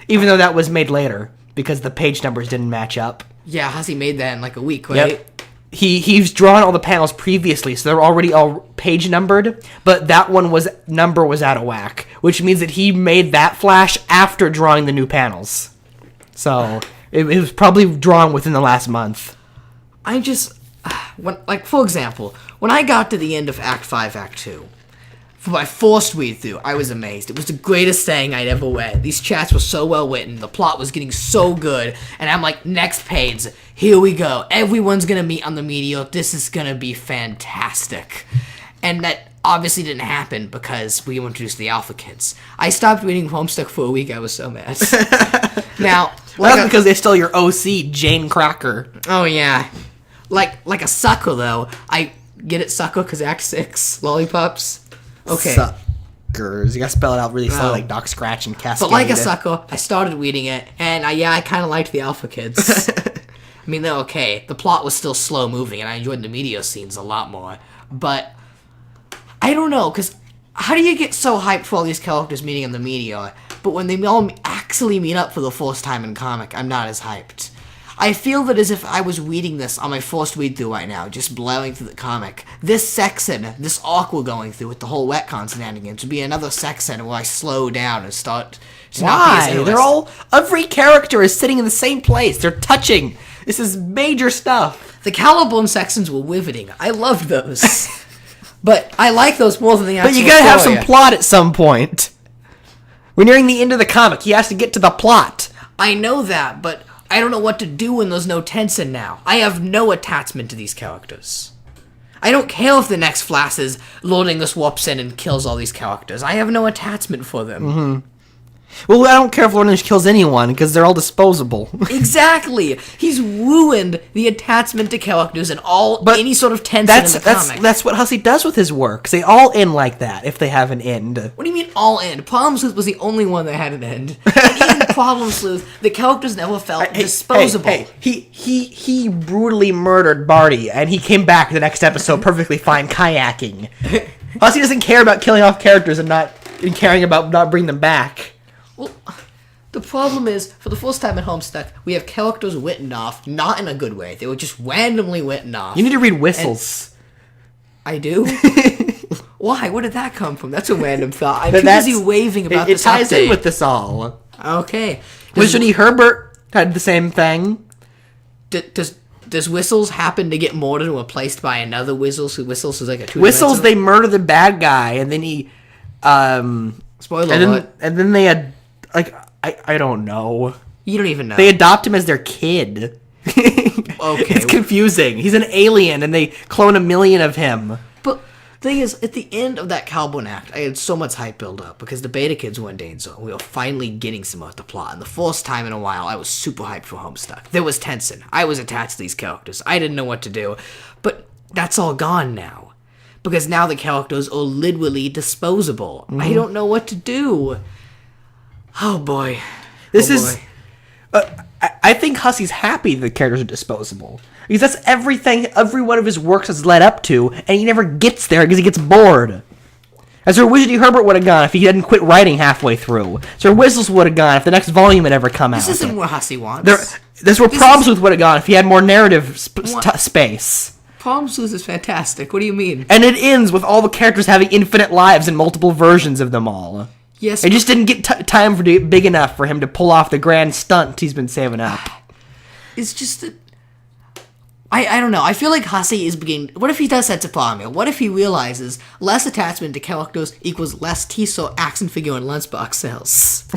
Even though that was made later, because the page numbers didn't match up. Yeah, Hussey made that in like a week, right? Yep. He's drawn all the panels previously, so they're already all page numbered, but that one was out of whack, which means that he made that flash after drawing the new panels. So it was probably drawn within the last month. I just, for example, when I got to the end of Act 5, Act 2, for my forced read through, I was amazed. It was the greatest thing I'd ever read. These chats were so well written, the plot was getting so good, and I'm like, next page, here we go. Everyone's gonna meet on the Meteor. This is gonna be fantastic. And that obviously didn't happen because we introduced the Alpha Kids. I stopped reading Homestuck for a week. I was so mad. Now, well, that's because they stole your OC, Jane Crocker. Oh yeah, like a sucker though. I get it, sucker, because Act 6 lollipops. Okay. Suckers. You gotta spell it out really slowly, like Doc Scratch and Cascade. But like a sucker, I started reading it, and I kind of liked the Alpha Kids. I mean, they're okay. The plot was still slow moving, and I enjoyed the meteor scenes a lot more. But I don't know, because how do you get so hyped for all these characters meeting on the meteor, but when they all actually meet up for the first time in comic, I'm not as hyped. I feel that as if I was reading this on my first read through right now, just blowing through the comic. This section, this arc we're going through with the whole retcon shenanigans, would be another section where I slow down and start to not be as Why? interested. Every character is sitting in the same place. They're touching. This is major stuff. The Caliburn sections were riveting. I loved those. But I like those more than the actual But you gotta have story. some plot at some point. We're nearing the end of the comic. He has to get to the plot. I know that, but I don't know what to do when there's no tension now. I have no attachment to these characters. I don't care if the next Flash is loading this warps in and kills all these characters. I have no attachment for them. Mm-hmm. Well, I don't care if Lornish kills anyone, because they're all disposable. Exactly! He's ruined the attachment to characters and any sort of tension in the comic. That's what Hussey does with his work. They all end like that, if they have an end. What do you mean all end? Problem Sleuth was the only one that had an end. And even Problem Sleuth, the characters never felt disposable. Hey, he brutally murdered Barty, and he came back the next episode perfectly fine kayaking. Hussey doesn't care about killing off characters and caring about not bringing them back. Well, the problem is, for the first time in Homestuck, we have characters written off, not in a good way. They were just randomly written off. You need to read Whistles. I do? Why? Where did that come from? That's a random thought. I'm too busy raving about this update. It ties in with this all. Okay. Wizard E. Herbert had the same thing. Does Whistles happen to get murdered and replaced by another Whistles? So Whistles is like a two-dimensional? Whistles, they murder the bad guy, and then he... Spoiler alert. And then they had... I don't know. You don't even know. They adopt him as their kid. Okay. It's confusing. He's an alien, and they clone 1 million of him. But the thing is, at the end of that Caliburn act, I had so much hype build up because the Beta Kids were in danger. We were finally getting some of the plot. And the first time in a while, I was super hyped for Homestuck. There was tension. I was attached to these characters. I didn't know what to do. But that's all gone now. Because now the characters are literally disposable. I don't know what to do. Oh boy. I think Hussey's happy the characters are disposable. Because that's everything every one of his works has led up to, and he never gets there because he gets bored. As Sir Wizard E. Herbert would have gone if he hadn't quit writing halfway through. Sir Whistles would have gone if the next volume had ever come out. This isn't what Hussey wants. This where Problem Sleuth would have gone if he had more narrative space. Problem Sleuth is fantastic. What do you mean? And it ends with all the characters having infinite lives and multiple versions of them all. Yes. It just didn't get time big enough for him to pull off the grand stunt he's been saving up. It's just that... I don't know. I feel like Hussey is beginning... What if he does set to problem here? What if he realizes less attachment to characters equals less T-Sort action figure and lunchbox sales?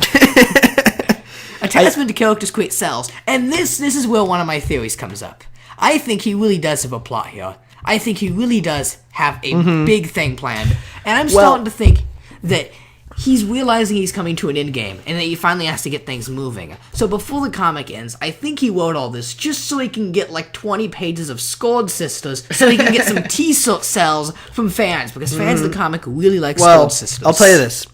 Attachment to characters create sales. And this is where one of my theories comes up. I think he really does have a plot here. I think he really does have a big thing planned. And I'm starting to think that he's realizing he's coming to an end game and that he finally has to get things moving. So before the comic ends, I think he wrote all this just so he can get like 20 pages of Scored Sisters so he can get some T-cells from fans because fans of the comic really like Scored Sisters. I'll tell you this.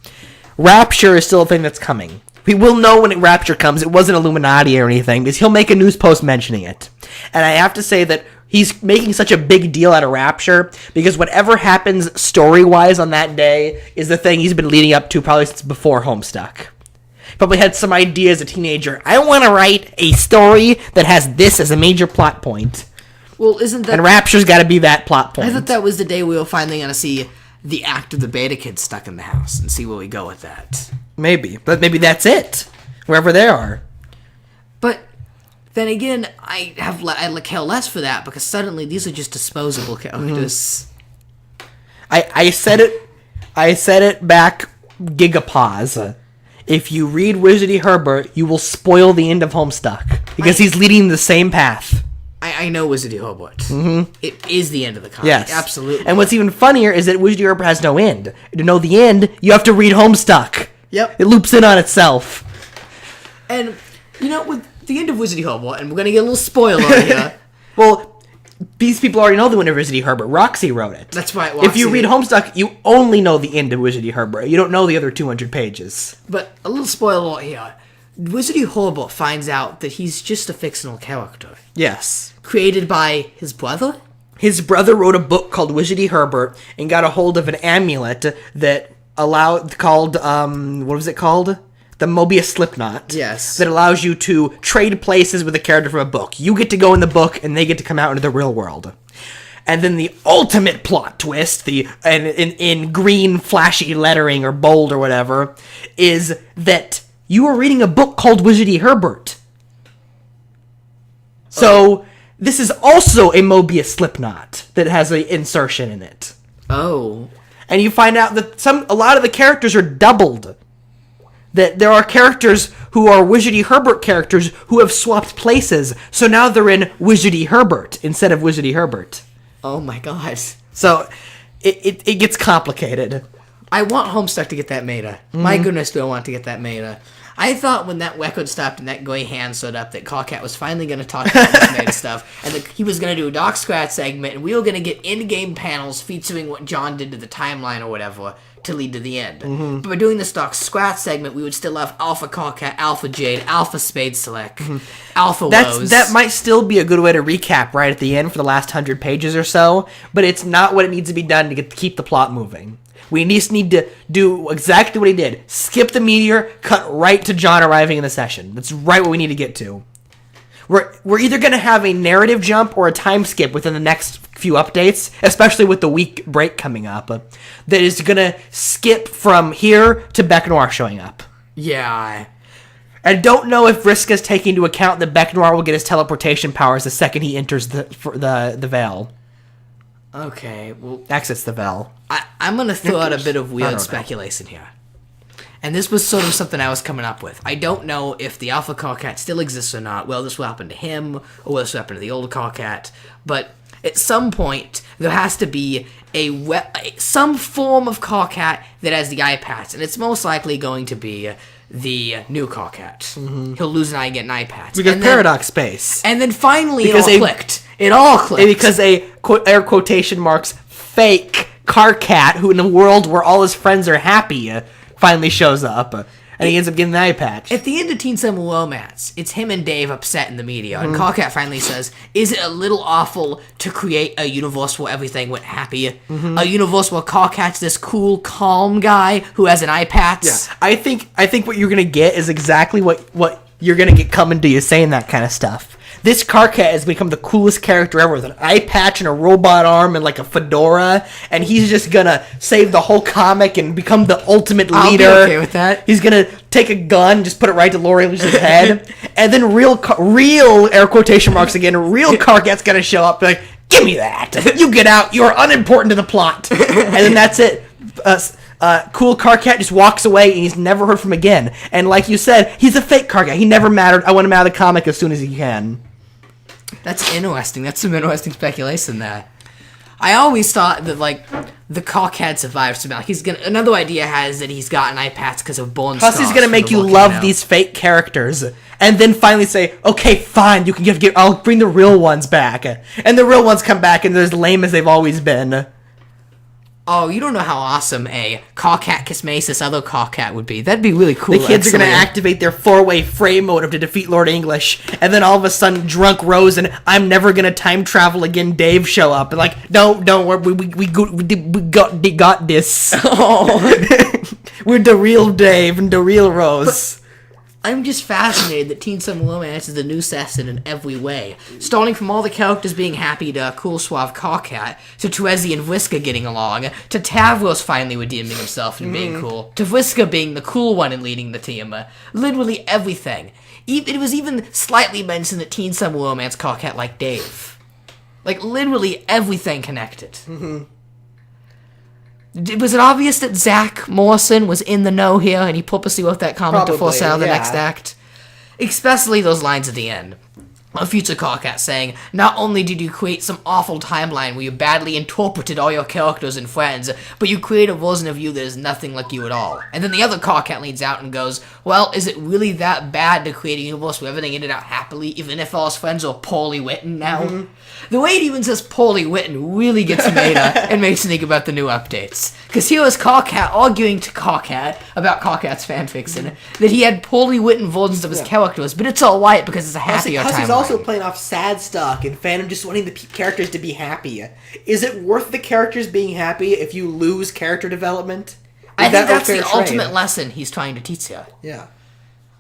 Rapture is still a thing that's coming. We will know when Rapture comes. It wasn't Illuminati or anything because he'll make a news post mentioning it. And I have to say that he's making such a big deal out of Rapture because whatever happens story-wise on that day is the thing he's been leading up to probably since before Homestuck. Probably had some idea as a teenager. I want to write a story that has this as a major plot point. Well, isn't that... And Rapture's got to be that plot point. I thought that was the day we were finally going to see the act of the Beta Kids stuck in the house and see where we go with that. Maybe. But maybe that's it. Wherever they are. But then again, I care less for that because suddenly these are just disposable characters. I said it back Gigapause. If you read Wizardy Herbert, you will spoil the end of Homestuck because he's leading the same path. I know Wizardy Herbert. Mm-hmm. It is the end of the comic. Yes, absolutely. And what's even funnier is that Wizardy Herbert has no end. To know the end, you have to read Homestuck. Yep. It loops in on itself. And with the end of Wizardy Herbert, and we're gonna get a little spoiler here. Well, these people already know the end of Wizardy Herbert. Roxy wrote it. That's right. If you read Homestuck, you only know the end of Wizardy Herbert. You don't know the other 200 pages. But a little spoiler here. Wizardy Herbert finds out that he's just a fictional character. Yes. Created by his brother? His brother wrote a book called Wizardy Herbert and got a hold of an amulet that what was it called? The Mobius Slipknot. Yes. That allows you to trade places with a character from a book. You get to go in the book, and they get to come out into the real world. And then the ultimate plot twist, in green flashy lettering or bold or whatever, is that you are reading a book called Wizardy Herbert. So this is also a Mobius Slipknot that has an insertion in it. Oh. And you find out that a lot of the characters are doubled. That there are characters who are Wizardy Herbert characters who have swapped places. So now they're in Wizardy Herbert instead of Wizardy Herbert. Oh my gosh. So it gets complicated. I want Homestuck to get that meta. Mm-hmm. My goodness, do I want to get that meta. I thought when that record stopped and that gray hand stood up that Carcat was finally going to talk about this meta stuff, and that he was going to do a Doc Scratch segment, and we were going to get in-game panels featuring what John did to the timeline or whatever to lead to the end. Mm-hmm. But by doing this Doc Scratch segment, we would still have Alpha Carcat, Alpha Jade, Alpha Spade Select, Alpha Rose. That might still be a good way to recap right at the end for the last 100 pages or so, but it's not what it needs to be done to keep the plot moving. We just need to do exactly what he did. Skip the meteor, cut right to John arriving in the session. That's right what we need to get to. We're either going to have a narrative jump or a time skip within the next few updates, especially with the week break coming up, that is going to skip from here to Bec Noir showing up. Yeah. I don't know if Vriska's taking into account that Bec Noir will get his teleportation powers the second he enters the Veil. Okay, well... Exits the Veil. I'm going to throw out a bit of weird speculation here. And this was sort of something I was coming up with. I don't know if the Alpha Carcat still exists or not. Well, this will happen to him, or will this happen to the old Carcat. But at some point, there has to be some form of Carcat that has the eye patch. And it's most likely going to be the new Carcat. Mm-hmm. He'll lose an eye and get an eye patch. Because Paradox Space. And then finally it all clicked. It all clicked. Because air quotation marks, fake Carcat, who in a world where all his friends are happy, finally shows up. And he ends up getting the eye patch. At the end of Teen Summer Romance, it's him and Dave upset in the media. And Carcat finally says, is it a little awful to create a universe where everything went happy? Mm-hmm. A universe where Carcat's this cool, calm guy who has an eye patch? Yeah. I think what you're going to get is exactly what you're going to get coming to you saying that kind of stuff. This Carcat has become the coolest character ever with an eye patch and a robot arm and like a fedora, and he's just gonna save the whole comic and become the ultimate leader. I'll be okay with that. He's gonna take a gun, just put it right to Laurie Luce's head, and then real air quotation marks again, real Carcat's gonna show up like, give me that! You get out, you're unimportant to the plot. And then that's it. Cool Carcat just walks away and he's never heard from again. And like you said, he's a fake Carcat. He never mattered. I want him out of the comic as soon as he can. That's interesting. That's some interesting speculation there. I always thought that, like, the Carcat survived somehow. Another idea has that he's got an eye patch because of bone scars. Plus, he's gonna make you love these fake characters, and then finally say, "Okay, fine, you can I'll bring the real ones back." And the real ones come back, and they're as lame as they've always been. Oh, you don't know how awesome a Cawcat Kismace this other Cawcat would be. That'd be really cool. The kids are going to activate their 4-way frame motive to defeat Lord English, and then all of a sudden, drunk Rose and I'm never going to time travel again Dave show up. And like, no, don't worry, we got this. Oh. We're the real Dave and the real Rose. I'm just fascinated that Teen Summer Romance is the new Sessin in every way. Starting from all the characters being happy to Cool Suave Cawcat, to Terezi and Vriska getting along, to Tavros finally redeeming himself and being cool, to Vriska being the cool one and leading the team. Literally everything. It was even slightly mentioned that Teen Summer Romance Cawcat liked Dave. Like, literally everything connected. Mm-hmm. Was it obvious that Zach Morrison was in the know here and he purposely wrote that comment to force out the next act? Especially those lines at the end. A future Cawcat saying, not only did you create some awful timeline where you badly interpreted all your characters and friends, but you create a version of you that is nothing like you at all. And then the other Cawcat leans out and goes, well, is it really that bad to create a universe where everything ended out happily, even if all his friends are poorly written now? Mm-hmm. The way it even says poorly written really gets meta and makes you think about the new updates. Because here is Cawcat arguing to Cawcat about Cawcat's fanfiction that he had poorly written versions of his characters, but it's all right because it's a happier timeline. He's also playing off sad stuff and fandom just wanting the characters to be happy. Is it worth the characters being happy if you lose character development? I think that's the ultimate lesson he's trying to teach you. Yeah.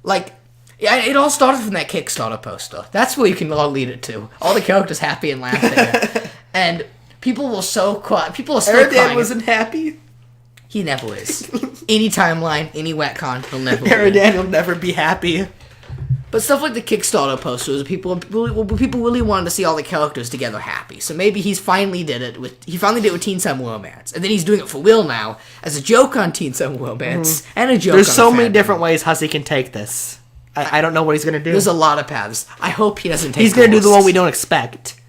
Like, yeah, it all started from that Kickstarter poster. That's where you can all lead it to. All the characters happy and laughing. And people will so cry. People are still crying. Eridan wasn't happy? He never is. Any timeline, any retcon, he'll never Eridan will never be happy. But stuff like the Kickstarter posters, people really wanted to see all the characters together happy. So maybe he finally did it with Teen Summer Romance, and then he's doing it for real now as a joke on Teen Summer Romance and a joke. There's on so many different ways Hussey can take this. I don't know what he's gonna do. There's a lot of paths. I hope he doesn't take. He's gonna do the one we don't expect.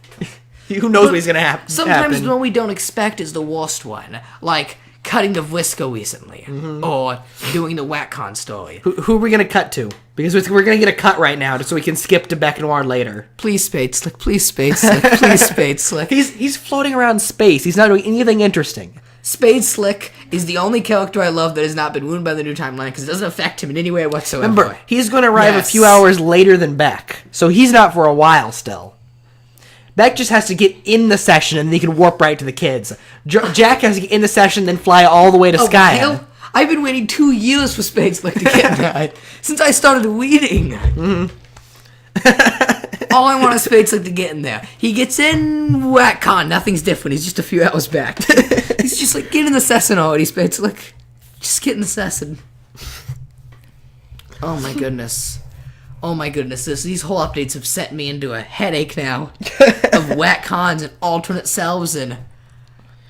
Who knows what he's gonna happen? Sometimes the one we don't expect is the worst one, like cutting to Vriska recently, or doing the WhackCon story. Who are we gonna cut to? Because we're gonna get a cut right now, so we can skip to Beck Noir later. Please, Spade Slick. Please, Spade Slick. Please, Spade Slick. He's floating around space. He's not doing anything interesting. Spade Slick is the only character I love that has not been ruined by the new timeline because it doesn't affect him in any way whatsoever. Remember, he's going to arrive a few hours later than Beck, so he's not for a while still. Beck just has to get in the session and then he can warp right to the kids. Jack has to get in the session and then fly all the way to Sky. I've been waiting 2 years for Spade Slick to get that since I started reading. Mm-hmm. All I want is Spade Slick to get in there. He gets in WhackCon, nothing's different. He's just a few hours back. He's just like, get in the session already, Spade Slick. Just get in the session. Oh my goodness. Oh my goodness, these whole updates have set me into a headache now of WhackCons and alternate selves, and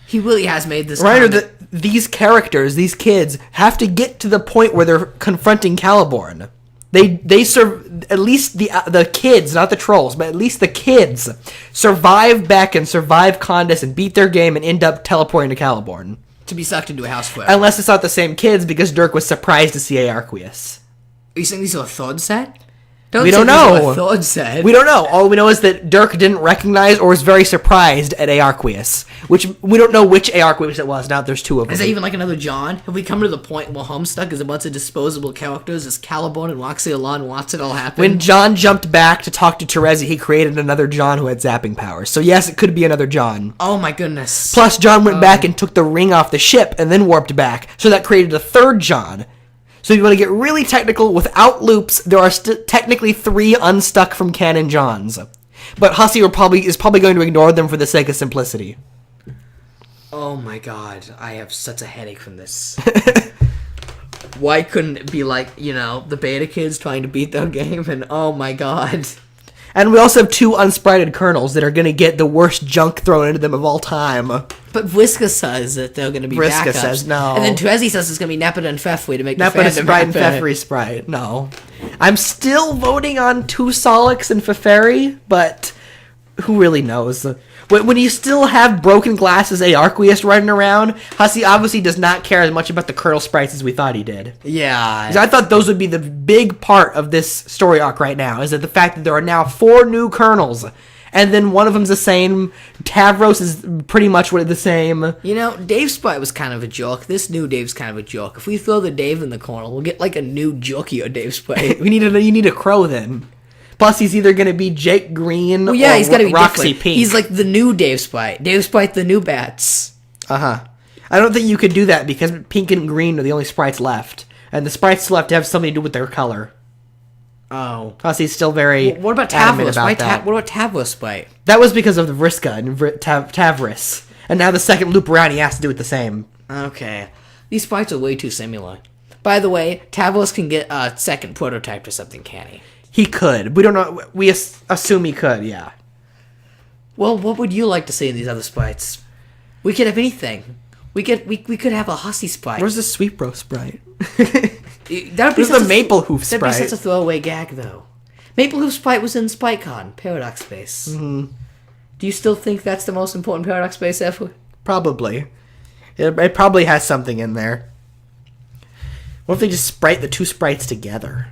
he really has made this. Right, these characters, these kids, have to get to the point where they're confronting Caliborn. They serve, at least the kids, not the trolls, but at least the kids survive Beck and survive Condis and beat their game and end up teleporting to Caliborn. To be sucked into a house forever. Unless it's not the same kids, because Dirk was surprised to see Arceus. Are you saying these are a third set? We don't know. Third set. We don't know. All we know is that Dirk didn't recognize or was very surprised at Arceus, which we don't know which Arceus it was. Now there's two of them. Is that even like another John? Have we come to the point where Homestuck is a bunch of disposable characters as Caliborn and Roxy Alon watch it all happen? When John jumped back to talk to Terezi, he created another John who had zapping powers. So yes, it could be another John. Oh my goodness. Plus, John went back and took the ring off the ship and then warped back. So that created a third John. So if you want to get really technical, without loops, there are technically 3 unstuck from canon Johns. But Hussey is probably going to ignore them for the sake of simplicity. Oh my god, I have such a headache from this. Why couldn't it be like, the beta kids trying to beat their game, and oh my god. And we also have 2 unsprited kernels that are going to get the worst junk thrown into them of all time. But Vriska says that they're going to be Vriska backups. Says no. And then Terezi says it's going to be Nepeta and Fefway to make Nepeta, the Sprite, and Feferi Sprite. No. I'm still voting on 2 Solix and Feferi, but who really knows? When you still have Broken Glasses Arceus running around, Hussey obviously does not care as much about the kernel sprites as we thought he did. Yeah. I thought those would be the big part of this story arc right now, is that the fact that there are now 4 new kernels, And then one of them's the same. Tavros is pretty much the same. You know, Dave Sprite was kind of a joke. This new Dave's kind of a joke. If we throw the Dave in the corner, we'll get like a new jokey Dave Sprite. You need a crow then. Plus, he's either going to be Jake Green or he's got to be Roxy different. Pink. He's like the new Dave Sprite. Dave Sprite, the new Bats. I don't think you could do that because Pink and Green are the only sprites left. And the sprites still have to have something to do with their color. Oh. Plus, he's still very What about adamant Tavros? about that. What about Tavros Sprite? That was because of the Vriska and Tavris. And now the second loop around, he has to do it the same. Okay. These sprites are way too similar. By the way, Tavros can get a second prototype or something, can he? He could. We don't know. We assume he could, yeah. Well, what would you like to see in these other sprites? We could have anything. We could have a Hussy Sprite. Where's the Sweet Bro Sprite? Where's the Maple Hoof Sprite? That'd be such a throwaway gag, though. Maple Hoof Sprite was in SpriteCon, Paradox Space. Mm-hmm. Do you still think that's the most important Paradox Space ever? Probably. It probably has something in there. What if they just sprite the two sprites together?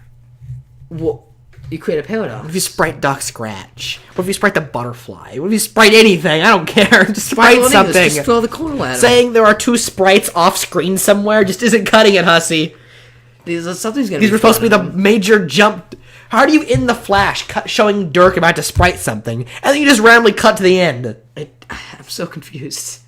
Well, you create a paradox. What if you sprite Doc Scratch? What if you sprite the butterfly? What if you sprite anything? I don't care. Just sprite something. Just throw the corner at him. Saying there are two sprites off screen somewhere just isn't cutting it, Hussy. Something's gonna. These were supposed to be the major jump. How do you in the flash showing Dirk about to sprite something, and then you just randomly cut to the end? I'm so confused.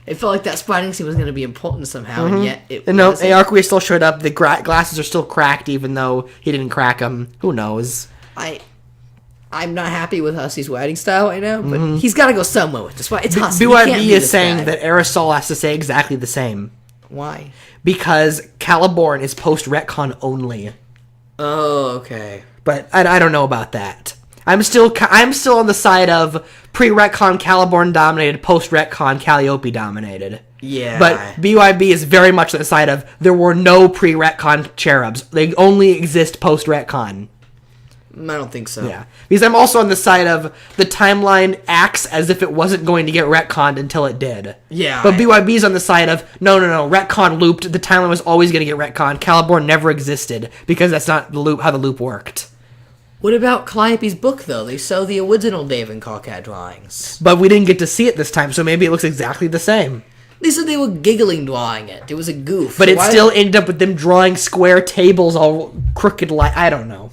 It felt like that spriting scene was going to be important somehow, and yet it No, wasn't. Arquia still showed up. The glasses are still cracked, even though he didn't crack them. Who knows? I'm not happy with Hussy's writing style right now, but he's got to go somewhere with this. It's Hussy. BYB is saying that Aerosol has to say exactly the same. Why? Because Caliborn is post-retcon only. Oh, okay. But I don't know about that. I'm still on the side of pre-retcon Caliborn dominated, post-retcon Calliope dominated. Yeah. But BYB is very much on the side of there were no pre-retcon cherubs. They only exist post-retcon. I don't think so. Yeah. Because I'm also on the side of the timeline acts as if it wasn't going to get retconned until it did. Yeah. But BYB's on the side of, no, retcon looped. The timeline was always going to get retconned. Caliborn never existed because that's not the loop how the loop worked. What about Calliope's book, though? They show the original Dave and Carcat drawings. But we didn't get to see it this time, so maybe it looks exactly the same. They said they were giggling drawing it. It was a goof. But it still ended up with them drawing square tables all crooked like, I don't know.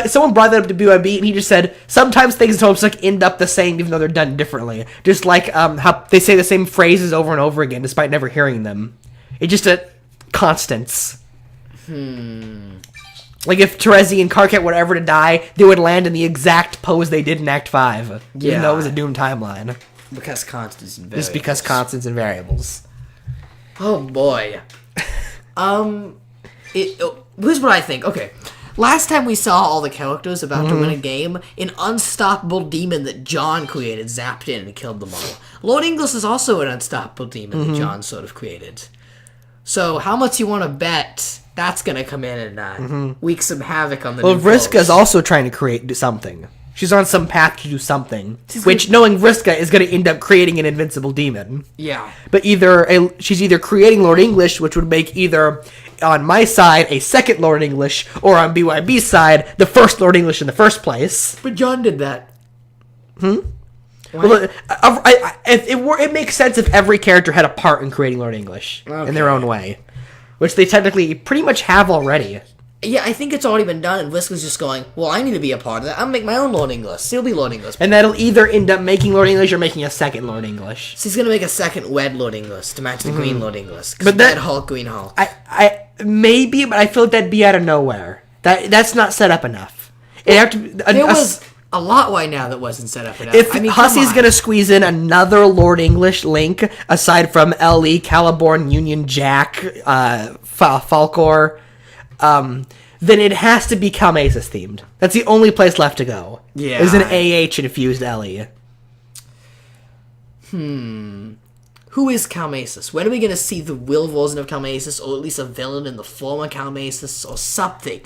Someone brought that up to BYB, and he just said, sometimes things in Homestuck end up the same, even though they're done differently. Just like how they say the same phrases over and over again, despite never hearing them. It's just a constants. Like if Terezi and Carcat were ever to die, they would land in the exact pose they did in Act 5. Even though it was a doomed timeline. Because constants and variables. Just because constants and variables. Oh, boy. Here's what I think. Okay. Last time we saw all the characters about to win a game, an unstoppable demon that John created zapped in and killed them all. Lord English is also an unstoppable demon that John sort of created. So how much you want to bet that's going to come in and wreak some havoc on the new Vriska is foes? also trying to do something. She's on some path to do something. Which, knowing Vriska, is going to end up creating an invincible demon. Yeah. But she's either creating Lord English, which would make either, on my side, a second Lord English, or on BYB's side, the first Lord English in the first place. But John did that. Well, it makes sense if every character had a part in creating Lord English in their own way. Which they technically pretty much have already. Yeah, I think it's already been done, and Vriska's just going, well, I need to be a part of that. I'll make my own Lord English. He'll be Lord English. And that'll either end up making Lord English or making a second Lord English. So he's going to make a second red Lord English to match the green Lord English. But Red Hulk, Green Hulk. Maybe, but I feel like that'd be out of nowhere. That's not set up enough. There was a lot right now that wasn't set up enough. If Hussy's going to squeeze in another Lord English link, aside from LE, Caliborn, Union Jack, Falcor, then it has to be Calmasis themed. That's the only place left to go. Yeah. Is an AH infused LE. Who is Calmasis? When are we going to see the real version of Calmasis, or at least a villain in the form of Calmasis, or something?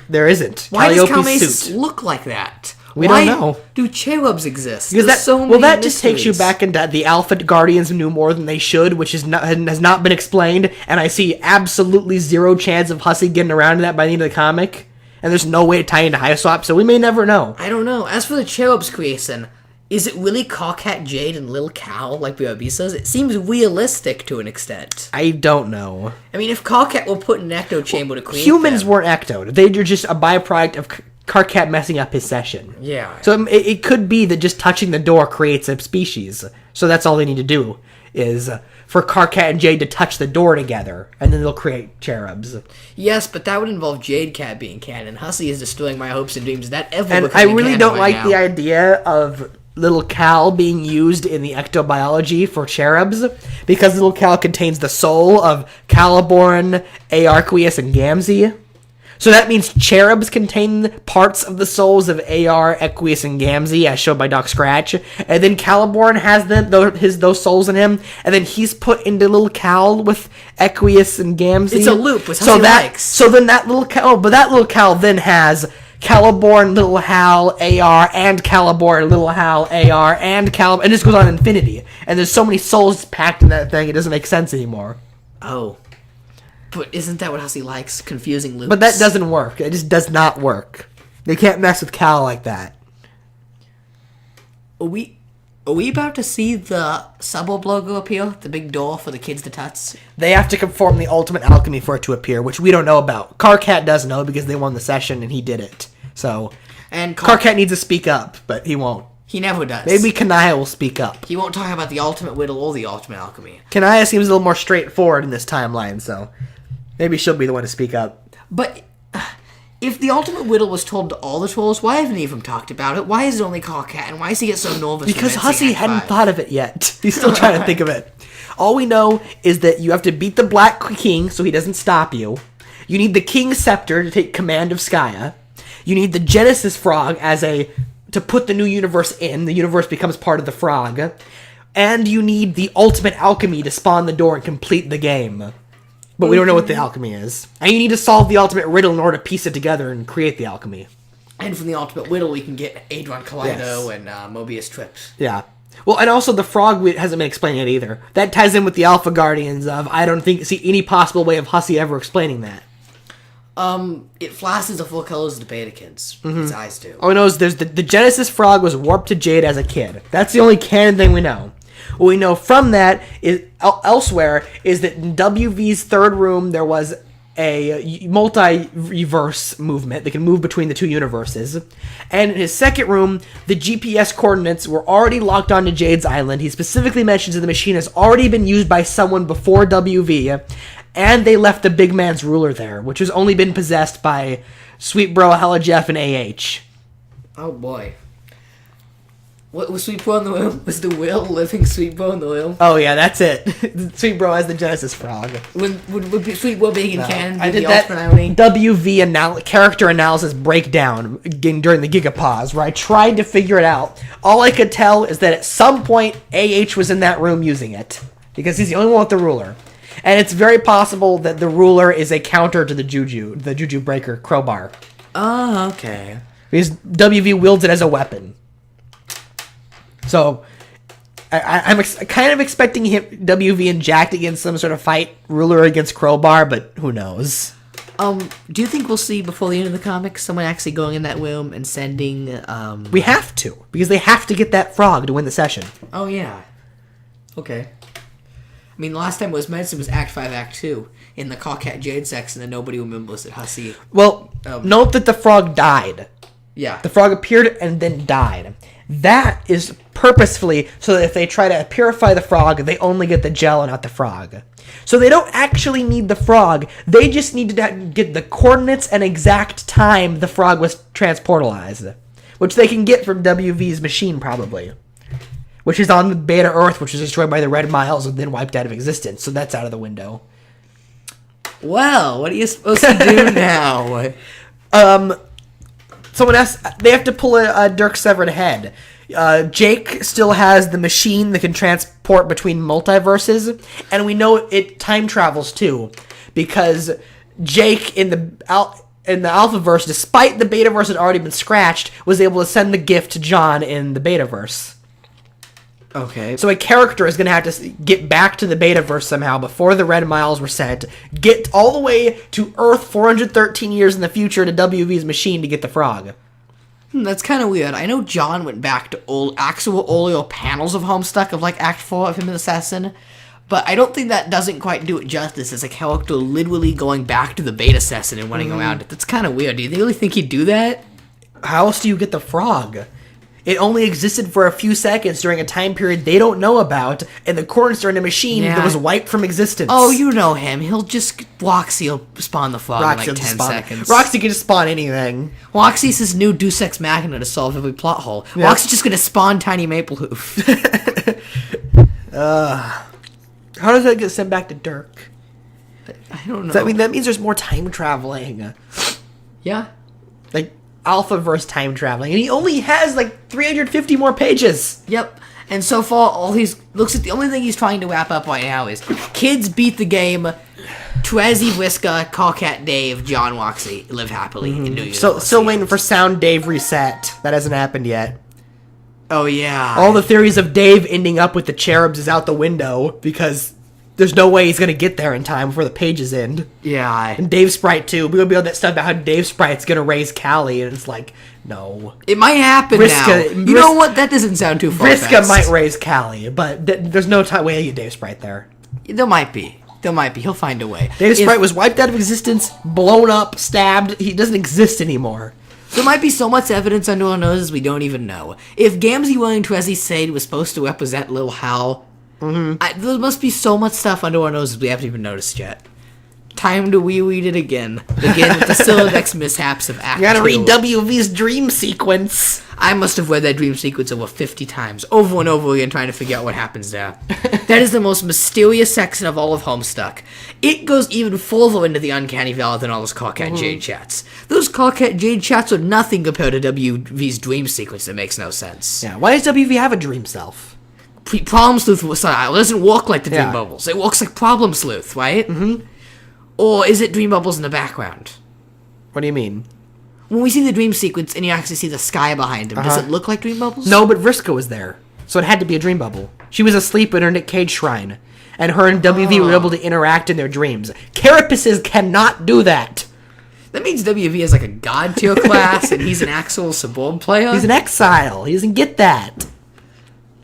There isn't. Why does Calliope's Calmasis suit. look like that? We don't know. Do cherubs exist? Because There's so many that just takes you mysteries. back into the Alpha Guardians knew more than they should, which has not been explained, and I see absolutely zero chance of Hussy getting around to that by the end of the comic. And there's no way to tie into Hive-Swap, so we may never know. I don't know. As for the cherubs creation, is it really Carcat, Jade, and Lil Cal, like BRB says? It seems realistic to an extent. I don't know. I mean, if Carcat were put in an ecto chamber to create Humans them, weren't ectoed. They're just a byproduct of Carcat messing up his session. Yeah. So it could be that just touching the door creates a species. So that's all they need to do, is for Carcat and Jade to touch the door together, and then they'll create cherubs. Yes, but that would involve Jade Cat being canon. Hussey is destroying my hopes and dreams of that ever And I becoming really canon don't right like now. the idea of Little Cal being used in the ectobiology for cherubs, because Little Cal contains the soul of Caliborn, Aarqueus, and Gamzee. So that means cherubs contain parts of the souls of AR, Equius, and Gamzee, as shown by Doc Scratch. And then Caliborn has those souls in him, and then he's put into Little Cal with Equius and Gamzee. It's a loop, which so Hussey that likes. So then that Little Cal, but that Little Cal then has Caliborn, Little Hal, AR, and Caliborn, Little Hal, AR, and Caliborn, and this goes on infinity. And there's so many souls packed in that thing, it doesn't make sense anymore. Oh. But isn't that what Hussey likes? Confusing loops. But that doesn't work. It just does not work. They can't mess with Cal like that. Are we about to see the Suburb logo appear? The big door for the kids to touch? They have to conform the ultimate alchemy for it to appear, which we don't know about. Carcat does know because they won the session and he did it. So, And Carcat needs to speak up, but he won't. he never does. Maybe Kanaya will speak up. He won't talk about the ultimate whittle or the ultimate alchemy. Kanaya seems a little more straightforward in this timeline, so maybe she'll be the one to speak up. But if the ultimate whittle was told to all the trolls, why haven't any of them talked about it? Why is it only Carcat? And why does he get so nervous? Because when Hussey Act hadn't 5? thought of it yet. He's still trying to think of it. All we know is that you have to beat the Black King so he doesn't stop you. You need the King's Scepter to take command of Skya. You need the Genesis Frog to put the new universe in. The universe becomes part of the frog. And you need the ultimate alchemy to spawn the door and complete the game. But we don't know what the alchemy is. And you need to solve the ultimate riddle in order to piece it together and create the alchemy. And from the ultimate whittle, we can get Adron Kaleido Yes. and Mobius Trips. Yeah. Well, and also the frog hasn't been explained yet either. That ties in with the Alpha Guardians of, I don't see any possible way of Hussey ever explaining that. It flashes the full colors of the Beta Kids. His eyes do. All we know is there's the Genesis Frog was warped to Jade as a kid. That's the only canon thing we know. What we know from that is elsewhere is that in WV's third room there was a multi-reverse movement that can move between the two universes. And in his second room, the GPS coordinates were already locked onto Jade's island. He specifically mentions that the machine has already been used by someone before WV, and they left the big man's ruler there, which has only been possessed by Sweet Bro, Hella Jeff, and AH. Oh boy. What was Sweet Bro in the womb? Was the Will living Sweet Bro in the womb? Oh yeah, that's it. Sweet Bro has the Genesis Frog. Would Sweet Bro being in canon I be did the that ultimate irony? WV character analysis breakdown during the Gigapause, where I tried to figure it out. All I could tell is that at some point AH was in that room using it, because he's the only one with the ruler. And it's very possible that the ruler is a counter to the Juju Breaker crowbar. Oh, okay. Because WV wields it as a weapon. So, I'm kind of expecting WV and Jack to get in some sort of fight, ruler against crowbar, but who knows? Do you think we'll see before the end of the comic someone actually going in that room and sending, We have to, because they have to get that frog to win the session. Oh, yeah. Okay. I mean, the last time it was mentioned was Act 5, Act 2, in the Carcat Jade section that nobody remembers at Hussey. Well, note that the frog died. Yeah. The frog appeared and then died. That is purposefully so that if they try to purify the frog, they only get the gel and not the frog. So they don't actually need the frog. They just need to get the coordinates and exact time the frog was transportalized, which they can get from WV's machine probably, which is on the Beta Earth, which was destroyed by the Red Miles and then wiped out of existence. So that's out of the window. Well, what are you supposed to do now? Someone else, they have to pull a Dirk severed head. Jake still has the machine that can transport between multiverses, and we know it time travels too, because Jake in the Alphaverse, despite the Betaverse had already been scratched, was able to send the gift to John in the Betaverse. Okay. So a character is going to have to get back to the Betaverse somehow before the Red Miles were sent, get all the way to Earth 413 years in the future to WV's machine to get the frog. That's kind of weird. I know John went back to actual oleo panels of Homestuck of like Act 4 of him as Assassin, but I don't think that doesn't quite do it justice as a character literally going back to the beta assassin and running around it. That's kind of weird. Do you really think he'd do that? How else do you get the frog? It only existed for a few seconds during a time period they don't know about, and the cornerstone in a machine that was wiped from existence. Oh, you know him. Roxy will spawn the frog in like 10 seconds. Roxy can just spawn anything. Roxy's his new Deus Ex Machina to solve every plot hole. Yep. Roxy's just gonna spawn Tiny Maple Hoof. How does that get sent back to Dirk? I don't know. That means there's more time traveling. Yeah. Like, Alphaverse time traveling. And he only has, like, 350 more pages. Yep. And so far, the only thing he's trying to wrap up right now is kids beat the game, Trezzy, Vriska, Carcat, Dave, John, Roxy, live happily in New York. So, still waiting for Sound Dave reset. That hasn't happened yet. Oh, yeah. All the theories of Dave ending up with the cherubs is out the window because there's no way he's going to get there in time before the pages end. Yeah. And Dave Sprite, too. We're going to be on that stuff about how Dave Sprite's going to raise Callie, and it's like, no. It might happen now. You know what? That doesn't sound too far-fetched. Vriska might raise Callie, but there's no way to get Dave Sprite there. There might be. He'll find a way. Dave Sprite was wiped out of existence, blown up, stabbed. He doesn't exist anymore. There might be so much evidence under our noses we don't even know. If Gamzee, William, Trezzy, Sade was supposed to represent Lil Hal, there must be so much stuff under our noses we haven't even noticed yet. Time to reread it again. Again with the Sylladex mishaps of Act 2. You gotta read WV's dream sequence. I must have read that dream sequence over 50 times, over and over again, trying to figure out what happens there. That is the most mysterious section of all of Homestuck. It goes even further into the uncanny valley than all those Carcat Jade chats. Those Carcat Jade chats are nothing compared to WV's dream sequence that makes no sense. Yeah, why does WV have a dream self? Problem Sleuth style. It doesn't work like the Dream Bubbles. It works like Problem Sleuth, right? Mm-hmm. Or is it Dream Bubbles in the background? What do you mean? When we see the dream sequence and you actually see the sky behind him, does it look like Dream Bubbles? No, but Vriska was there, so it had to be a dream bubble. She was asleep in her Nick Cage shrine, and her and WV were able to interact in their dreams. Carapaces cannot do that. That means WV has like a god tier class, and he's an actual suborb player? He's an exile. He doesn't get that.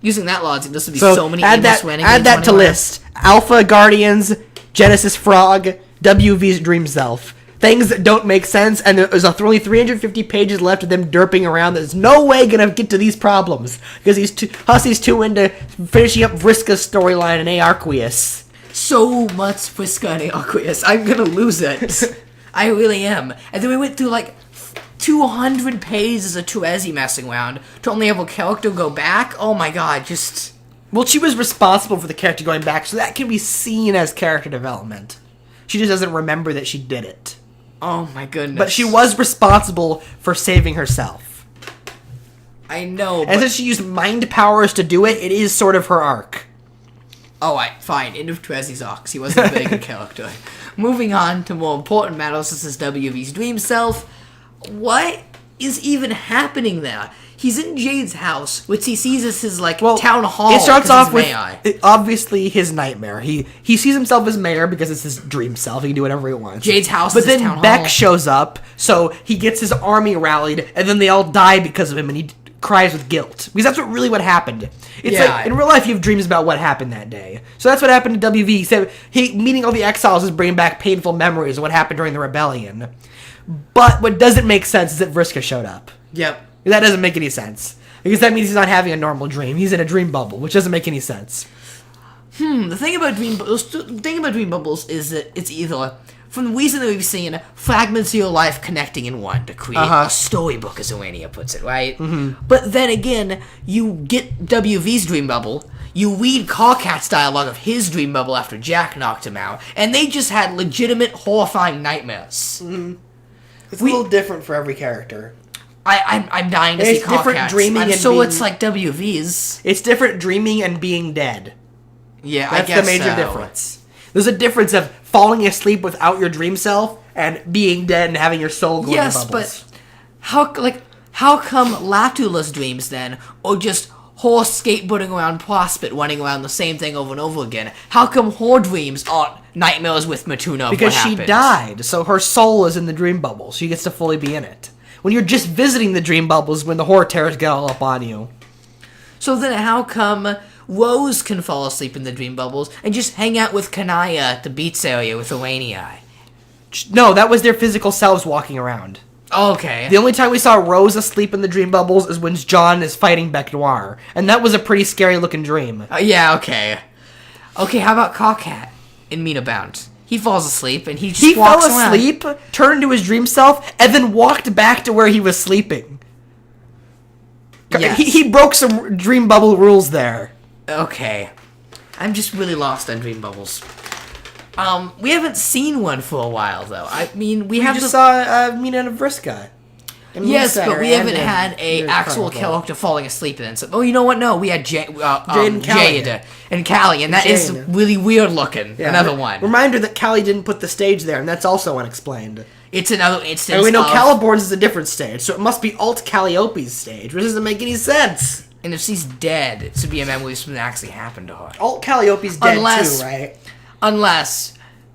Using that logic, this would be so many add that to list. Alpha Guardians, Genesis Frog, WV's Dream Self. Things that don't make sense, and there's only 350 pages left of them derping around. There's no way gonna get to these problems because Hussy's too into finishing up Vriska's storyline in Aarqueus. So much Vriska and Aarqueus. I'm gonna lose it. I really am. And then we went through like 200 pages of Trezzy messing around to only have a character go back. Oh my god, just... Well, she was responsible for the character going back, so that can be seen as character development. She just doesn't remember that she did it. Oh my goodness. But she was responsible for saving herself. I know, and since she used mind powers to do it, it is sort of her arc. Alright, fine. End of Trezzy's arc. He wasn't a very good character. Moving on to more important matters, this is WV's Dream Self. What is even happening there? He's in Jade's house, which he sees as his, town hall. It starts off with, obviously, his nightmare. He sees himself as mayor because it's his dream self. He can do whatever he wants. Jade's house is his town hall. But then Beck shows up, so he gets his army rallied, and then they all die because of him, and he cries with guilt. Because that's what happened. It's like, in real life, you have dreams about what happened that day. So that's what happened to WV. He said, meeting all the exiles is bringing back painful memories of what happened during the rebellion. But what doesn't make sense is that Vriska showed up. Yep. That doesn't make any sense. Because that means he's not having a normal dream. He's in a dream bubble, which doesn't make any sense. The thing about dream bubbles is that it's either, from the reason that we've seen, fragments of your life connecting in one to create a storybook, as Oania puts it, right? Mm-hmm. But then again, you get WV's dream bubble, you read Carcat's dialogue of his dream bubble after Jack knocked him out, and they just had legitimate, horrifying nightmares. Mm-hmm. It's a little different for every character. I'm dying to see Carcat's. It's different dreaming and it's like WV's. It's different dreaming and being dead. Yeah, that's the major difference. There's a difference of falling asleep without your dream self and being dead and having your soul go in the bubbles. Yes, but how come Latula's dreams then are just horse skateboarding around Prospect, running around the same thing over and over again, how come her dreams aren't nightmares with Matuna? Because she died, so her soul is in the dream bubble. She gets to fully be in it. When you're just visiting the dream bubbles, when the horror terrors get all up on you. So then how come Rose can fall asleep in the dream bubbles and just hang out with Kanaya at the beats area with Eleni? No, that was their physical selves walking around. Okay. The only time we saw Rose asleep in the dream bubbles is when John is fighting Bec Noir. And that was a pretty scary looking dream. Yeah, okay. Okay, how about Cockhat in Mina Bound? He falls asleep and he just walks around. He fell asleep, turned into his dream self, and then walked back to where he was sleeping. Yes. He broke some dream bubble rules there. Okay. I'm just really lost on dream bubbles. We haven't seen one for a while, though. I mean, we just saw Mina and Vriska. Yes, but we haven't had a actual character falling asleep in it. So, oh, you know what? No, we had Jade and Callie, and that is really weird looking. Yeah, another one. Reminder that Callie didn't put the stage there, and that's also unexplained. It's another instance. And we know Caliborn's is a different stage, so it must be Alt Calliope's stage, which doesn't make any sense. And if she's dead, it should be a memory of something that actually happened to her. Alt Calliope's dead too, right? Unless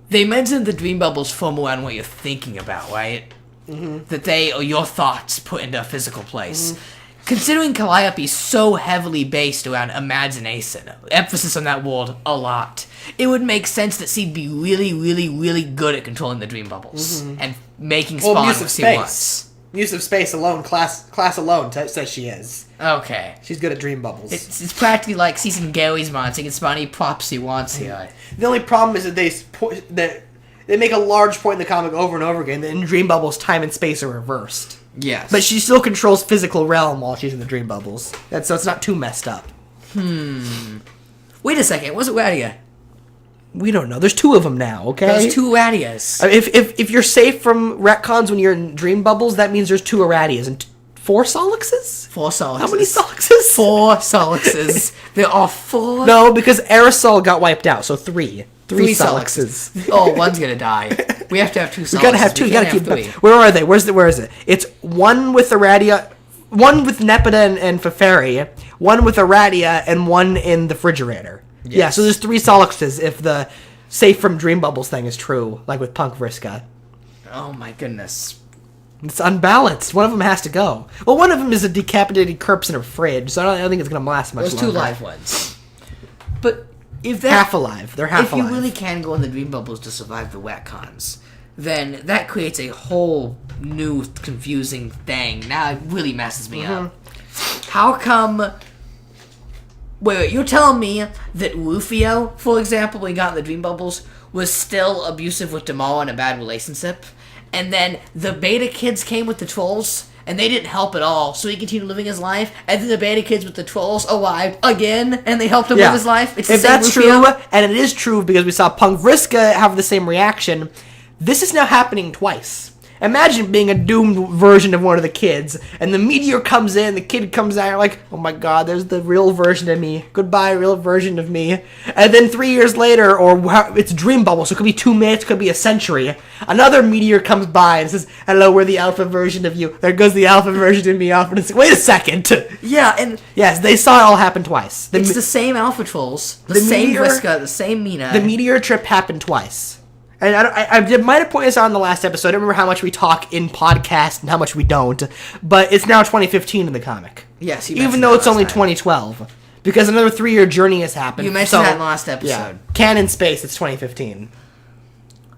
they mentioned the dream bubbles form around what you're thinking about, right? Mm-hmm. That they are your thoughts put into a physical place. Mm-hmm. Considering Calliope's so heavily based around imagination, emphasis on that word a lot, it would make sense that she'd be really, really, really good at controlling the dream bubbles and making spawn what she wants. Use of space alone, class alone says she is. Okay. She's good at dream bubbles. It's practically like season Gary's mod, so he can spawn any props he wants here. The only problem is that they make a large point in the comic over and over again that in dream bubbles, time and space are reversed. Yes. But she still controls physical realm while she's in the dream bubbles. So it's not too messed up. Wait a second, what's it Radia? We don't know. There's two of them now, okay? There's two Radias. If you're safe from retcons when you're in dream bubbles, that means there's two Aradias and 4 Solixes? 4 Solixes. How many Solixes? 4 Solixes. There are 4. No, because Aerosol got wiped out, so 3. 3 Solixes. Oh, one's gonna die. We have to have 2 Solixes. We gotta have 2. You gotta keep them. Where are they? Where is it? It's 1 with Aradia, 1 with Nepeta and Feferi, 1 with Aradia, and 1 in the refrigerator. Yes. Yeah, so there's 3 Solixes if the safe from dream bubbles thing is true, like with Punk Vriska. Oh my goodness. It's unbalanced. One of them has to go. Well, one of them is a decapitated corpse in a fridge, so I don't think it's going to last much longer. There's 2 live ones. But if that... Half alive. They're half alive. If you really can go in the dream bubbles to survive the retcons, then that creates a whole new confusing thing. Now it really messes me up. How come... Wait, you're telling me that Rufio, for example, when he got in the dream bubbles, was still abusive with Damara in a bad relationship? And then the beta kids came with the trolls, and they didn't help at all, so he continued living his life, and then the beta kids with the trolls arrived again, and they helped him live his life? It's if that's Rufio. True, and it is true because we saw Punk Vriska have the same reaction, this is now happening twice. Imagine being a doomed version of one of the kids, and the meteor comes in, the kid comes out, you're like, oh my god, there's the real version of me. Goodbye, real version of me. And then 3 years later, or it's dream bubble, so it could be 2 minutes, could be a century. Another meteor comes by and says, hello, we're the alpha version of you. There goes the alpha version of me off, and it's wait a second. Yeah, and... Yes, they saw it all happen twice. It's the same alpha trolls, the same Vriska, the same Mina. The meteor trip happened twice. And I might have pointed this out in the last episode. I don't remember how much we talk in podcast and how much we don't. But it's now 2015 in the comic. Yes, even though it's only 2012. Because another 3-year journey has happened. You mentioned that in the last episode. Yeah. Canon space, it's 2015.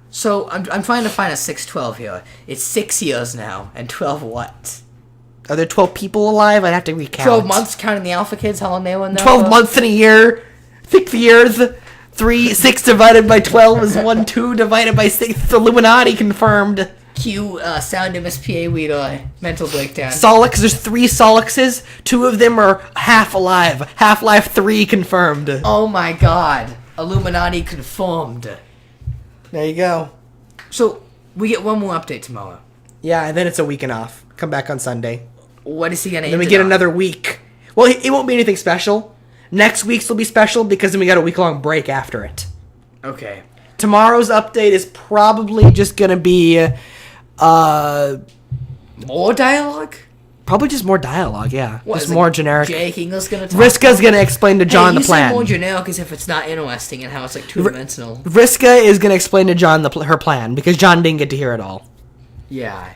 So, I'm trying to find a 612 here. It's 6 years now, and 12 what? Are there 12 people alive? I'd have to recount. 12 months, counting the alpha kids, how long they were in there? 12 months in a year. 6 years. 6 divided by 12 is 1, 2 divided by 6. Illuminati confirmed. Cue sound MSPA weed mental breakdown. Solix, there's 3 Solixes. 2 of them are half alive. Half-Life 3 confirmed. Oh my god. Illuminati confirmed. There you go. So, we get one more update tomorrow. Yeah, and then it's a weekend off. Come back on Sunday. What is he going to Then we get another week. Well, it won't be anything special. Next week's will be special because then we got a week-long break after it. Okay. Tomorrow's update is probably just going to be... more dialogue? Probably just more dialogue, yeah. What, just is more it generic. Jake Ingles gonna talk? Vriska's going to explain to John the you plan. say more generic as if it's not interesting and how it's like two-dimensional. Vriska is going to explain to John her plan, because John didn't get to hear it all. Yeah.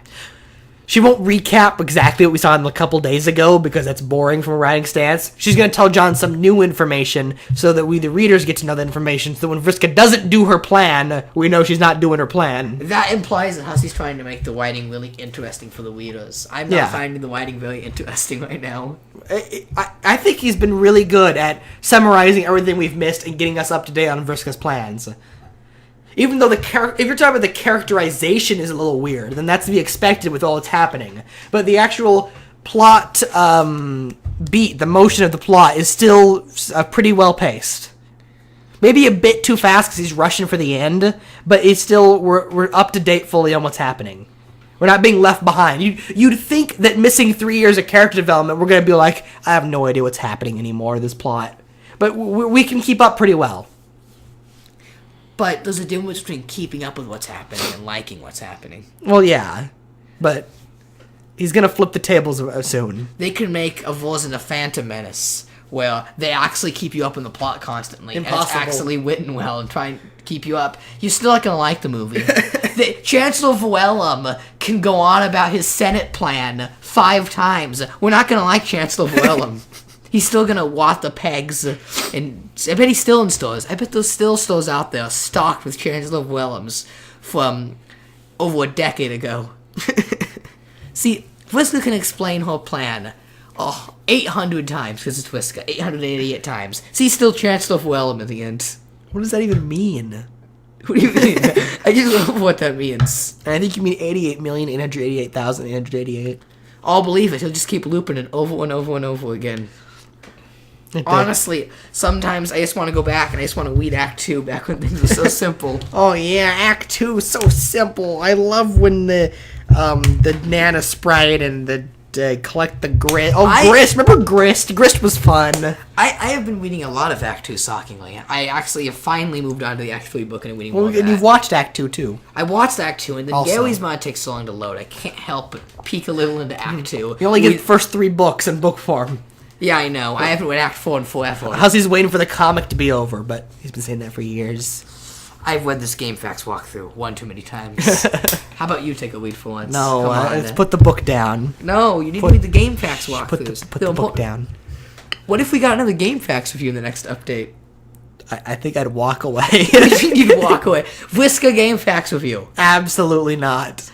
She won't recap exactly what we saw a couple days ago, because that's boring from a writing stance. She's going to tell John some new information so that we, the readers, get to know the information, so that when Vriska doesn't do her plan, we know she's not doing her plan. That implies that Hussey's trying to make the writing really interesting for the readers. I'm not finding the writing very interesting right now. I think he's been really good at summarizing everything we've missed and getting us up to date on Vriska's plans. Even though if you're talking about the characterization is a little weird, then that's to be expected with all that's happening. But the actual plot beat, the motion of the plot, is still pretty well paced. Maybe a bit too fast because he's rushing for the end, but it's still we're up to date fully on what's happening. We're not being left behind. You'd think that missing 3 years of character development, we're gonna be like, I have no idea what's happening anymore. This plot, but we can keep up pretty well. But there's a difference between keeping up with what's happening and liking what's happening. Well, yeah, but he's gonna flip the tables soon. They could make a version of Phantom Menace where they actually keep you up in the plot constantly. Impossible. And it's actually written well and try and keep you up. You're still not gonna like the movie. Chancellor Vellum can go on about his Senate plan 5 times. We're not gonna like Chancellor Vellum. He's still gonna want the pegs, and I bet he's still in stores. I bet there's still stores out there stocked with Chancellor Wellums from over a decade ago. See, Vriska can explain her plan 800 times, because it's Vriska, 888 times. See, still Chancellor Wellum at the end. What does that even mean? What do you mean? I just don't know what that means. I think you mean 88,888,888. I'll believe it. He'll just keep looping it over and over and over again. Honestly, sometimes I just want to go back and I just want to read Act 2 back when things were so simple. Oh yeah, Act 2 is so simple. I love when the Nana Sprite and the collect the grist. Grist! Remember Grist? Grist was fun. I have been reading a lot of Act 2, shockingly. I actually have finally moved on to the Act 3 book and I'm reading more of that. You've watched Act 2 too. I watched Act 2 and then Also. Gary's Mod takes so long to load. I can't help but peek a little into Act 2. You only get the first 3 books in book form. Yeah, I know. I haven't read Act 4 in forever. Hussey's waiting for the comic to be over, but he's been saying that for years. I've read this Game Facts walkthrough one too many times. How about you take a read for once? No, Come on. let's put the book down. No, you need to read the Game Facts walkthroughs. Put the book down. What if we got another Game Facts review in the next update? I think I'd walk away. You'd walk away. Vriska Game Facts review. Absolutely not.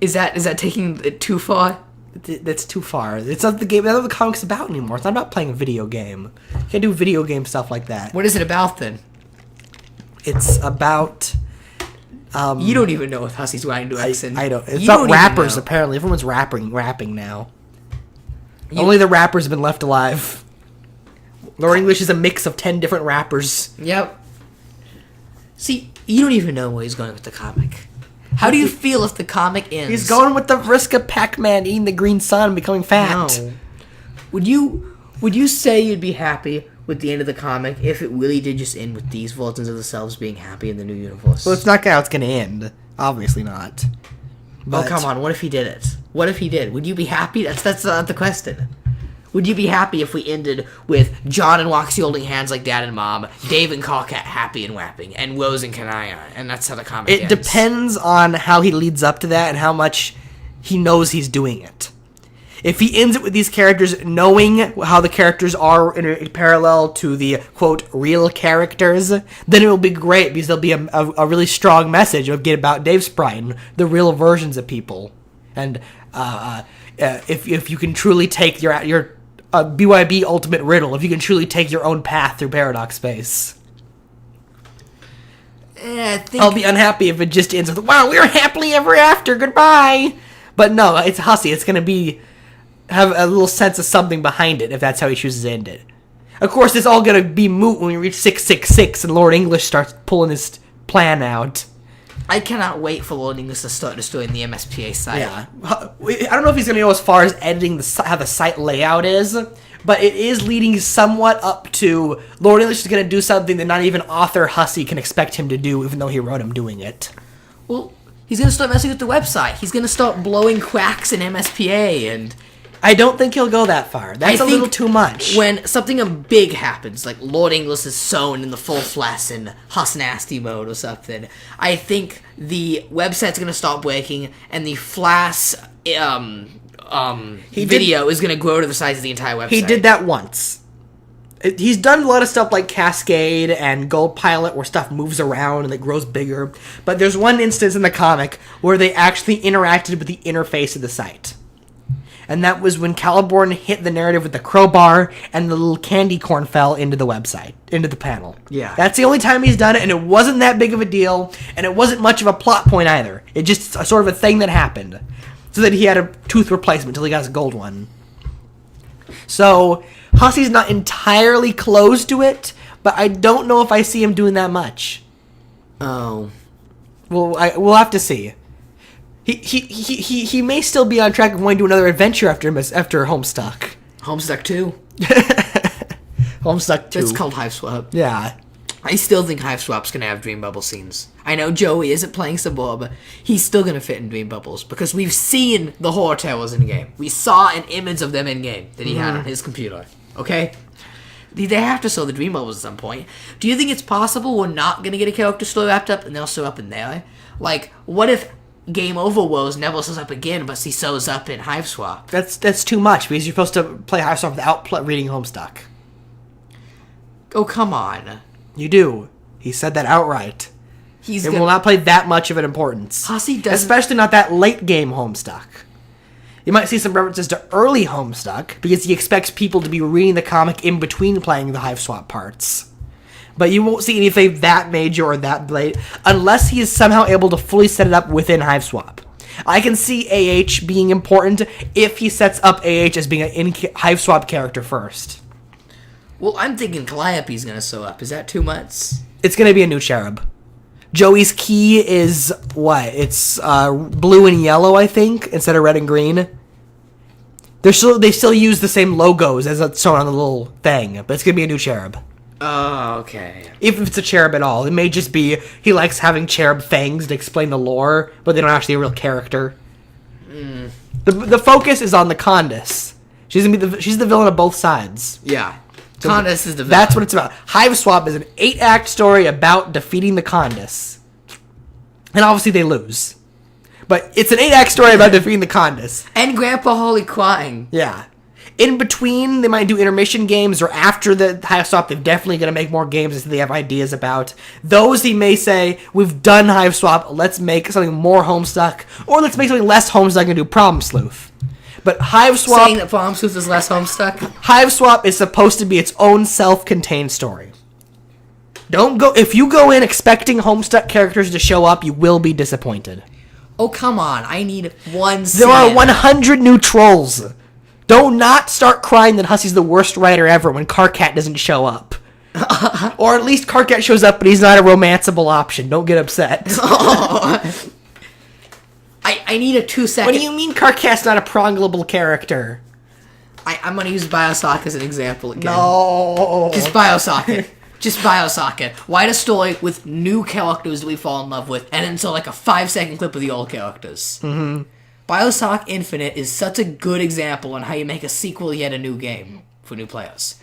Is that taking it too far? That's too far. It's not the game. That's not what the comic's about anymore. It's not about playing a video game. You can't do video game stuff like that. What is it about then? It's about. You don't even know if Hussey's writing to accent. I don't. It's about rappers. Apparently, everyone's rapping now. Only the rappers have been left alive. Lord English is a mix of 10 different rappers. Yep. See, you don't even know where he's going with the comic. How do you feel if the comic ends? He's going with the Vriska Pac-Man eating the green sun and becoming fat. No. Would you say you'd be happy with the end of the comic if it really did just end with these versions of themselves being happy in the new universe? Well, it's not how it's going to end. Obviously not. But, oh, come on. What if he did it? What if he did? Would you be happy? That's not the question. Would you be happy if we ended with John and Roxy holding hands like dad and mom, Dave and Carcat happy and rapping, and Rose and Kanaya, and that's how the comic ends? It depends on how he leads up to that and how much he knows he's doing it. If he ends it with these characters knowing how the characters are in parallel to the, quote, real characters, then it will be great because there'll be a really strong message of get about Dave Sprite and the real versions of people. And if you can truly take your BYB Ultimate Riddle, if you can truly take your own path through Paradox Space. I'll be unhappy if it just ends with, wow, we're happily ever after, goodbye. But no, it's Hussey. It's going to have a little sense of something behind it if that's how he chooses to end it. Of course, it's all going to be moot when we reach 666 and Lord English starts pulling his plan out. I cannot wait for Lord English to start destroying the MSPA site. Yeah. I don't know if he's going to go as far as editing how the site layout is, but it is leading somewhat up to Lord English is going to do something that not even author Hussey can expect him to do, even though he wrote him doing it. Well, he's going to start messing with the website. He's going to start blowing cracks in MSPA, and I don't think he'll go that far. That's a little too much. When something big happens, like Lord Inglis is sown in the full flash in Huss Nasty mode or something, I think the website's gonna stop breaking and the flash video is gonna grow to the size of the entire website. He did that once. He's done a lot of stuff like Cascade and Gold Pilot where stuff moves around and it grows bigger. But there's one instance in the comic where they actually interacted with the interface of the site. And that was when Caliborn hit the narrative with the crowbar and the little candy corn fell into the website, into the panel. Yeah. That's the only time he's done it, and it wasn't that big of a deal, and it wasn't much of a plot point either. It just sort of a thing that happened. So that he had a tooth replacement until he got his gold one. So, Hussey's not entirely close to it, but I don't know if I see him doing that much. Oh. Well, we'll have to see. He may still be on track of wanting to do another adventure after Homestuck. Homestuck 2. Homestuck 2. It's called Hive Swap. Yeah. I still think Hive Swap's gonna have Dream Bubble scenes. I know Joey isn't playing some more, but he's still gonna fit in Dream Bubbles because we've seen the horror towers in game. We saw an image of them in game that he had on his computer. Okay? They have to show the Dream Bubbles at some point. Do you think it's possible we're not gonna get a character story wrapped up and they'll show up in there? Like, what if Game Over Woes never shows up again, but he shows up in Hive Swap? That's too much because you're supposed to play Hive Swap without reading Homestuck. Oh, come on. You do. He said that outright. It will not play that much of an importance. Hussey doesn't... Especially not that late game Homestuck. You might see some references to early Homestuck because he expects people to be reading the comic in between playing the Hive Swap parts. But you won't see anything that major or that late unless he is somehow able to fully set it up within Hive Swap. I can see AH being important if he sets up AH as being an Hive Swap character first. Well, I'm thinking Calliope's gonna show up. Is that too much? It's gonna be a new cherub. Joey's key is what? It's blue and yellow, I think, instead of red and green. They still use the same logos as it's shown on the little thing, but it's gonna be a new cherub. Oh, okay. If it's a cherub at all, it may just be he likes having cherub fangs to explain the lore, but they don't actually a real character. The focus is on the Condis. She's the villain of both sides. Yeah. Condis is the villain. That's what it's about. Hive Swap is an 8-act story about defeating the Condis. And obviously they lose. But it's an 8-act story about defeating the Condis. And Grandpa Holly crying. Yeah. In between, they might do intermission games, or after the Hive Swap, they're definitely going to make more games that they have ideas about. Those he may say, we've done Hive Swap, let's make something more Homestuck, or let's make something less Homestuck and do Problem Sleuth. But Hive Swap... Saying that Problem Sleuth is less Homestuck? Hive Swap is supposed to be its own self-contained story. If you go in expecting Homestuck characters to show up, you will be disappointed. Oh, come on. I need one scene. There are 100 new trolls. Do not start crying that Hussey's the worst writer ever when Karkat doesn't show up. Or at least Karkat shows up, but he's not a romanceable option. Don't get upset. I need a 2-second... What do you mean Karkat's not a prongable character? I'm going to use Bioshock as an example again. No. Just Bioshock it. Just Bioshock it. Write a story with new characters that we fall in love with, and then so like a 5-second clip of the old characters. Mm-hmm. Bioshock Infinite is such a good example on how you make a sequel yet a new game for new players.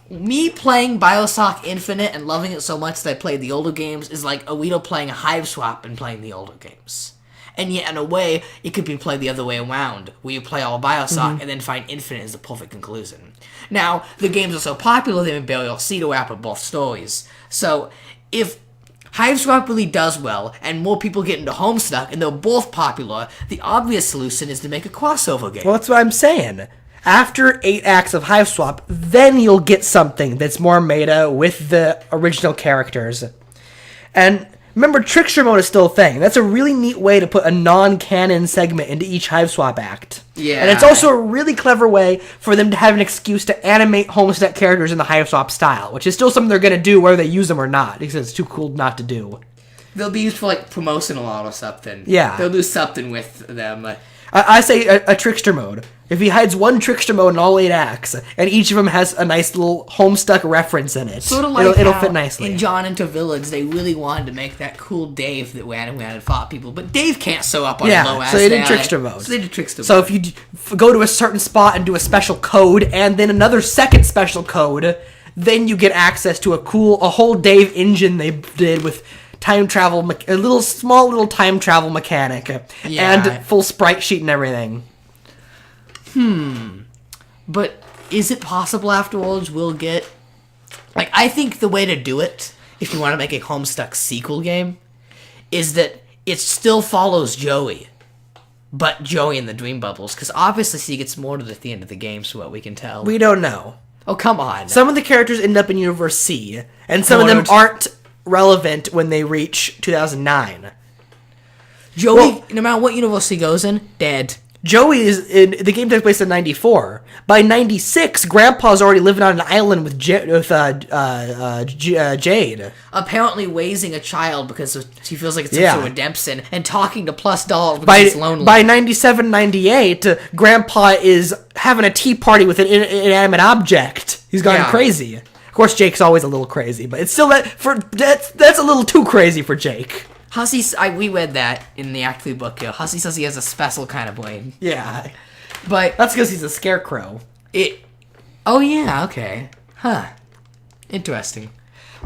Me playing Bioshock Infinite and loving it so much that I played the older games is like Alito playing Hive Swap and playing the older games. And yet, in a way, it could be played the other way around, where you play all Bioshock and then find Infinite as the perfect conclusion. Now, the games are so popular they barely all see to wrap up both stories. So, if Hive Swap really does well, and more people get into Homestuck, and they're both popular, the obvious solution is to make a crossover game. Well, that's what I'm saying. After 8 acts of Hive Swap, then you'll get something that's more meta with the original characters. And remember, Trickster Mode is still a thing. That's a really neat way to put a non-canon segment into each Hive Swap act. Yeah. And it's also a really clever way for them to have an excuse to animate Homestuck characters in the Hive Swap style, which is still something they're going to do whether they use them or not, because it's too cool not to do. They'll be used for, like, promotional art or something. Yeah. They'll do something with them. I say a Trickster Mode. If he hides one trickster mode in all 8 acts, and each of them has a nice little Homestuck reference in it, Sort of like it'll how fit nicely. in John Into Village, they really wanted to make that cool Dave that we had fought people, but Dave can't sew up on a low ass. So they did trickster mode. So they did trickster So mode. if you go to a certain spot and do a special code, and then another second special code, then you get access to a whole Dave engine they did with time travel, a small little time travel mechanic, and full sprite sheet and everything. But is it possible afterwards we'll get... Like, I think the way to do it, if you want to make a Homestuck sequel game, is that it still follows Joey. But Joey in the Dream Bubbles. Because obviously he gets more to the end of the game, so what we can tell. We don't know. Oh, come on. Some of the characters end up in Universe C, and some of them aren't relevant when they reach 2009. Joey, no matter what universe he goes in, dead. Joey is in the game takes place in 94. By 96, Grandpa's already living on an island with Jade. Apparently raising a child because he feels like it's some sort of redemption, and talking to plus dolls because By he's lonely. by 97, 98, Grandpa is having a tea party with an inanimate object. He's gone crazy. Of course, Jake's always a little crazy, but it's still that's a little too crazy for Jake. Hussey, we read that in the Act 3 book here. Hussey says he has a special kind of brain. Yeah, but that's because he's a scarecrow. Oh yeah, okay, huh? Interesting.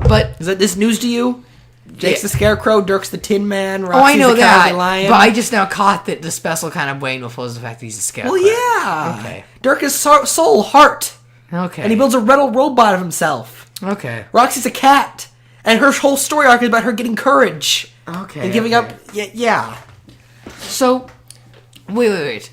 But is that this news to you? Jake's the scarecrow, Dirk's the Tin Man, Roxy's I know the that. Cowardly Lion. But I just now caught that the special kind of brain refers to the fact that he's a scarecrow. Well, yeah. Okay. Dirk is soul, heart. Okay. And he builds a metal robot of himself. Okay. Roxy's a cat, and her whole story arc is about her getting courage. Okay. And giving up. Yeah. So, wait.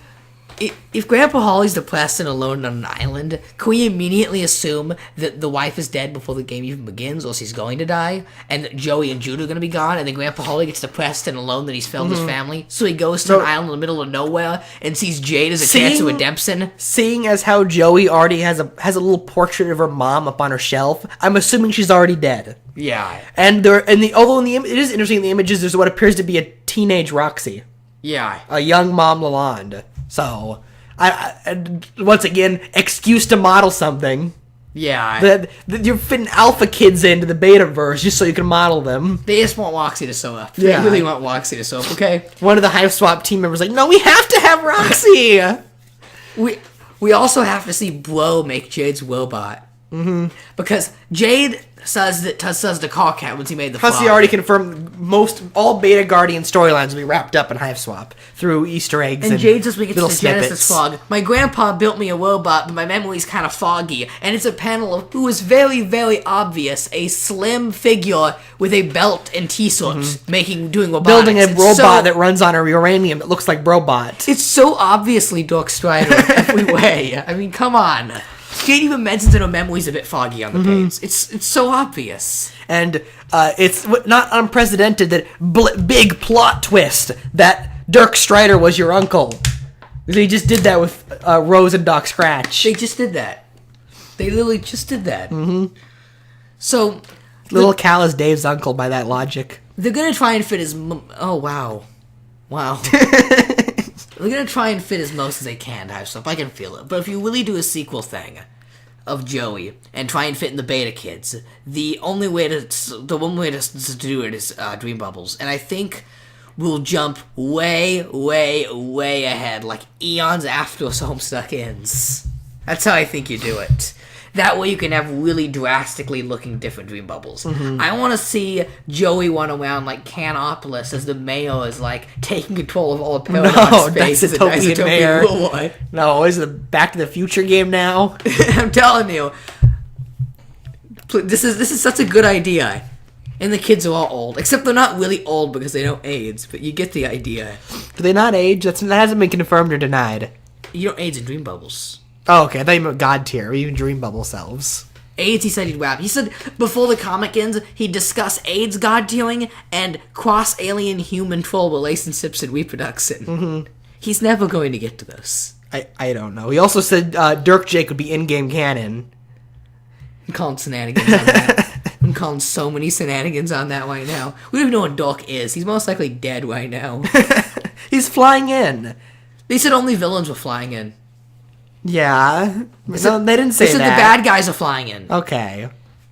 If Grandpa Holly's depressed and alone on an island, can we immediately assume that the wife is dead before the game even begins, or she's going to die, and that Joey and Jude are going to be gone, and then Grandpa Holly gets depressed and alone that he's failed his family, so he goes to an island in the middle of nowhere and sees Jade as a chance of redemption? Seeing as how Joey already has a little portrait of her mom up on her shelf, I'm assuming she's already dead. Yeah. And it is interesting in the images, there's what appears to be a teenage Roxy. Yeah. A young Mom Lalonde. So, I once again, excuse to model something. Yeah. You're fitting alpha kids into the betaverse just so you can model them. They just want Roxy to sew up. Yeah. They really want Roxy to sew up, okay? One of the Hive Swap team members like, no, we have to have Roxy! We also have to see Blow make Jade's robot. Mm-hmm. Because Jade says the call cat once he made the frog. Hussey already confirmed all Beta Guardian storylines will be wrapped up in Hive Swap through Easter eggs and Jade just makes little the snippets. Genesis frog. My grandpa built me a robot, but my memory's kind of foggy. And it's a panel of who is very, very obvious, a slim figure with a belt and t-shirts doing robotics. Building a robot that runs on a uranium that looks like Brobot. It's so obviously Dork Strider in every way. I mean, come on. Jade even mentions that her memory's a bit foggy on the page. It's so obvious. And it's not unprecedented that big plot twist that Dirk Strider was your uncle. They just did that with Rose and Doc Scratch. They just did that. They literally just did that. Mm-hmm. So... Little Cal is Dave's uncle by that logic. They're going to try and fit as... Oh, wow. Wow. They're going to try and fit as most as they can to have stuff. I can feel it. But if you really do a sequel thing of Joey and try and fit in the beta kids, the one way to do it is Dream Bubbles. And I think we'll jump way, way, way ahead, like eons after Homestuck ends. That's how I think you do it. That way you can have really drastically looking different Dream Bubbles. Mm-hmm. I want to see Joey run around like Canopolis as the mayor is like taking control of all the Paradox space. That's a Topian mayor. No, is it a Back to the Future game now? I'm telling you. This is such a good idea. And the kids are all old. Except they're not really old because they don't age, but you get the idea. Do they not age? That hasn't been confirmed or denied. You don't age in Dream Bubbles. Oh, okay. I thought you meant God tier, even Dream Bubble selves. AIDS, he said he'd rap. He said before the comic ends, he'd discuss AIDS God tiering and cross-alien human troll relationships and reproduction. Mm-hmm. He's never going to get to those. I don't know. He also said Dirk Jake would be in-game canon. I'm calling shenanigans on that. I'm calling so many shenanigans on that right now. We don't even know what Dirk is. He's most likely dead right now. He's flying in. They said only villains were flying in. Yeah. No, they didn't say They said that. the bad guys are flying in. Okay.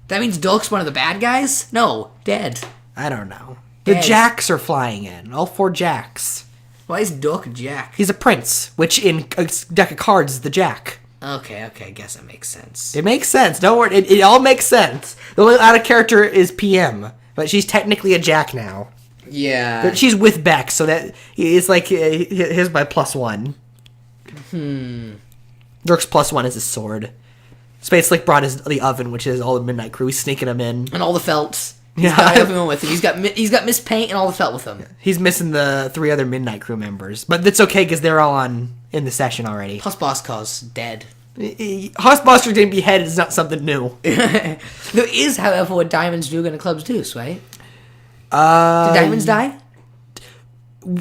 That means Dulk's one of the bad guys? No, dead. I don't know. The Yes. Jacks are flying in. All 4 Jacks. Why is Dulk Jack? He's a prince, which in a deck of cards is the Jack. Okay, I guess it makes sense. It makes sense. Don't worry. It all makes sense. The only out of character is PM, but she's technically a Jack now. Yeah. But she's with Beck, so that it's like here's my +1. Dirk's +1 is his sword. Space Slick brought the oven, which is all the Midnight Crew. He's sneaking them in. And all the felts. He's Yeah. got everyone with him. He's got Miss Paint and all the felt with him. He's missing the 3 other Midnight Crew members, but that's okay because they're all in the session already. Plus Boss Cause dead. Hossbuster getting beheaded is not something new. There is, however, what Diamonds do in a Club's Deuce, right? Did Diamonds die?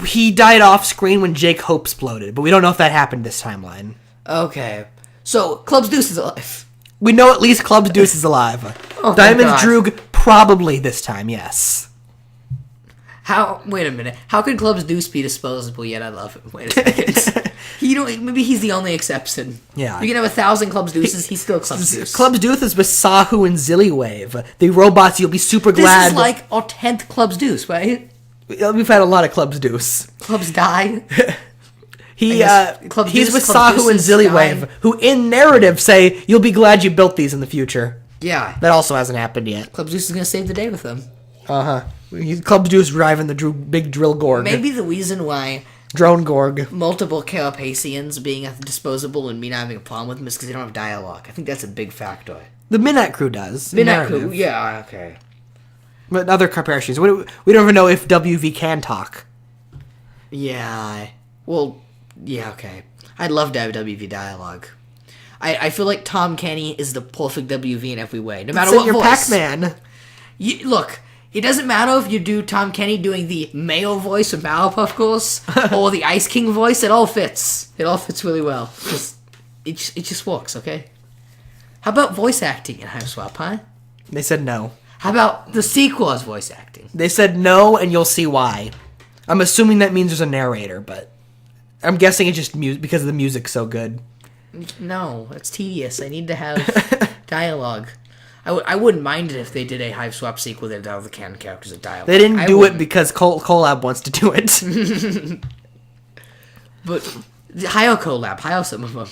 He died off screen when Jake Hope exploded, but we don't know if that happened this timeline. Okay. So, Club's Deuce is alive. We know at least Club's Deuce is alive. Oh, thank Diamonds God. Droog probably this time, yes. Wait a minute. How could Club's Deuce be disposable yet? I love him. Wait a second. Maybe he's the only exception. Yeah. You can have 1,000 Club's Deuces, he's still Club's Deuce. Club's Deuce is with Sahu and Zillywave. The robots, you'll be super This glad. is like our 10th Club's Deuce, right? We've had a lot of Club's Deuce. Clubs die. He guess Club he's Deuce, with Club Sahu and Deuce is Zillywave, dying. who in narrative say, you'll be glad you built these in the future. Yeah. That also hasn't happened yet. Club's Deuce is going to save the day with them. Uh-huh. Club's Deuce driving the big drill Gorg. Maybe the reason why Drone Gorg. multiple Carapacians being disposable and me not having a problem with them is because they don't have dialogue. I think that's a big factor. The Midnight Crew does. in Midnight narrative. Crew, yeah, okay. But other Carpacians. We don't even know if WV can talk. Yeah, well, yeah, okay. I'd love to have WV dialogue. I feel like Tom Kenny is the perfect WV in every way, no matter Send what your voice. Pac-Man. Look, it doesn't matter if you do Tom Kenny doing the Mayo voice from Powerpuff Girls or the Ice King voice. It all fits. It all fits really well. It just works, okay? How about voice acting in Hive Swap, huh? They said no. How about the sequel's voice acting? They said no, and you'll see why. I'm assuming that means there's a narrator, but I'm guessing it's just because the music's so good. No, it's tedious. I need to have dialogue. I wouldn't mind it if they did a Hive Swap sequel that had all the canon characters of dialogue. They didn't I do it wouldn't. because Collab wants to do it. But hire collab. Hire some of them.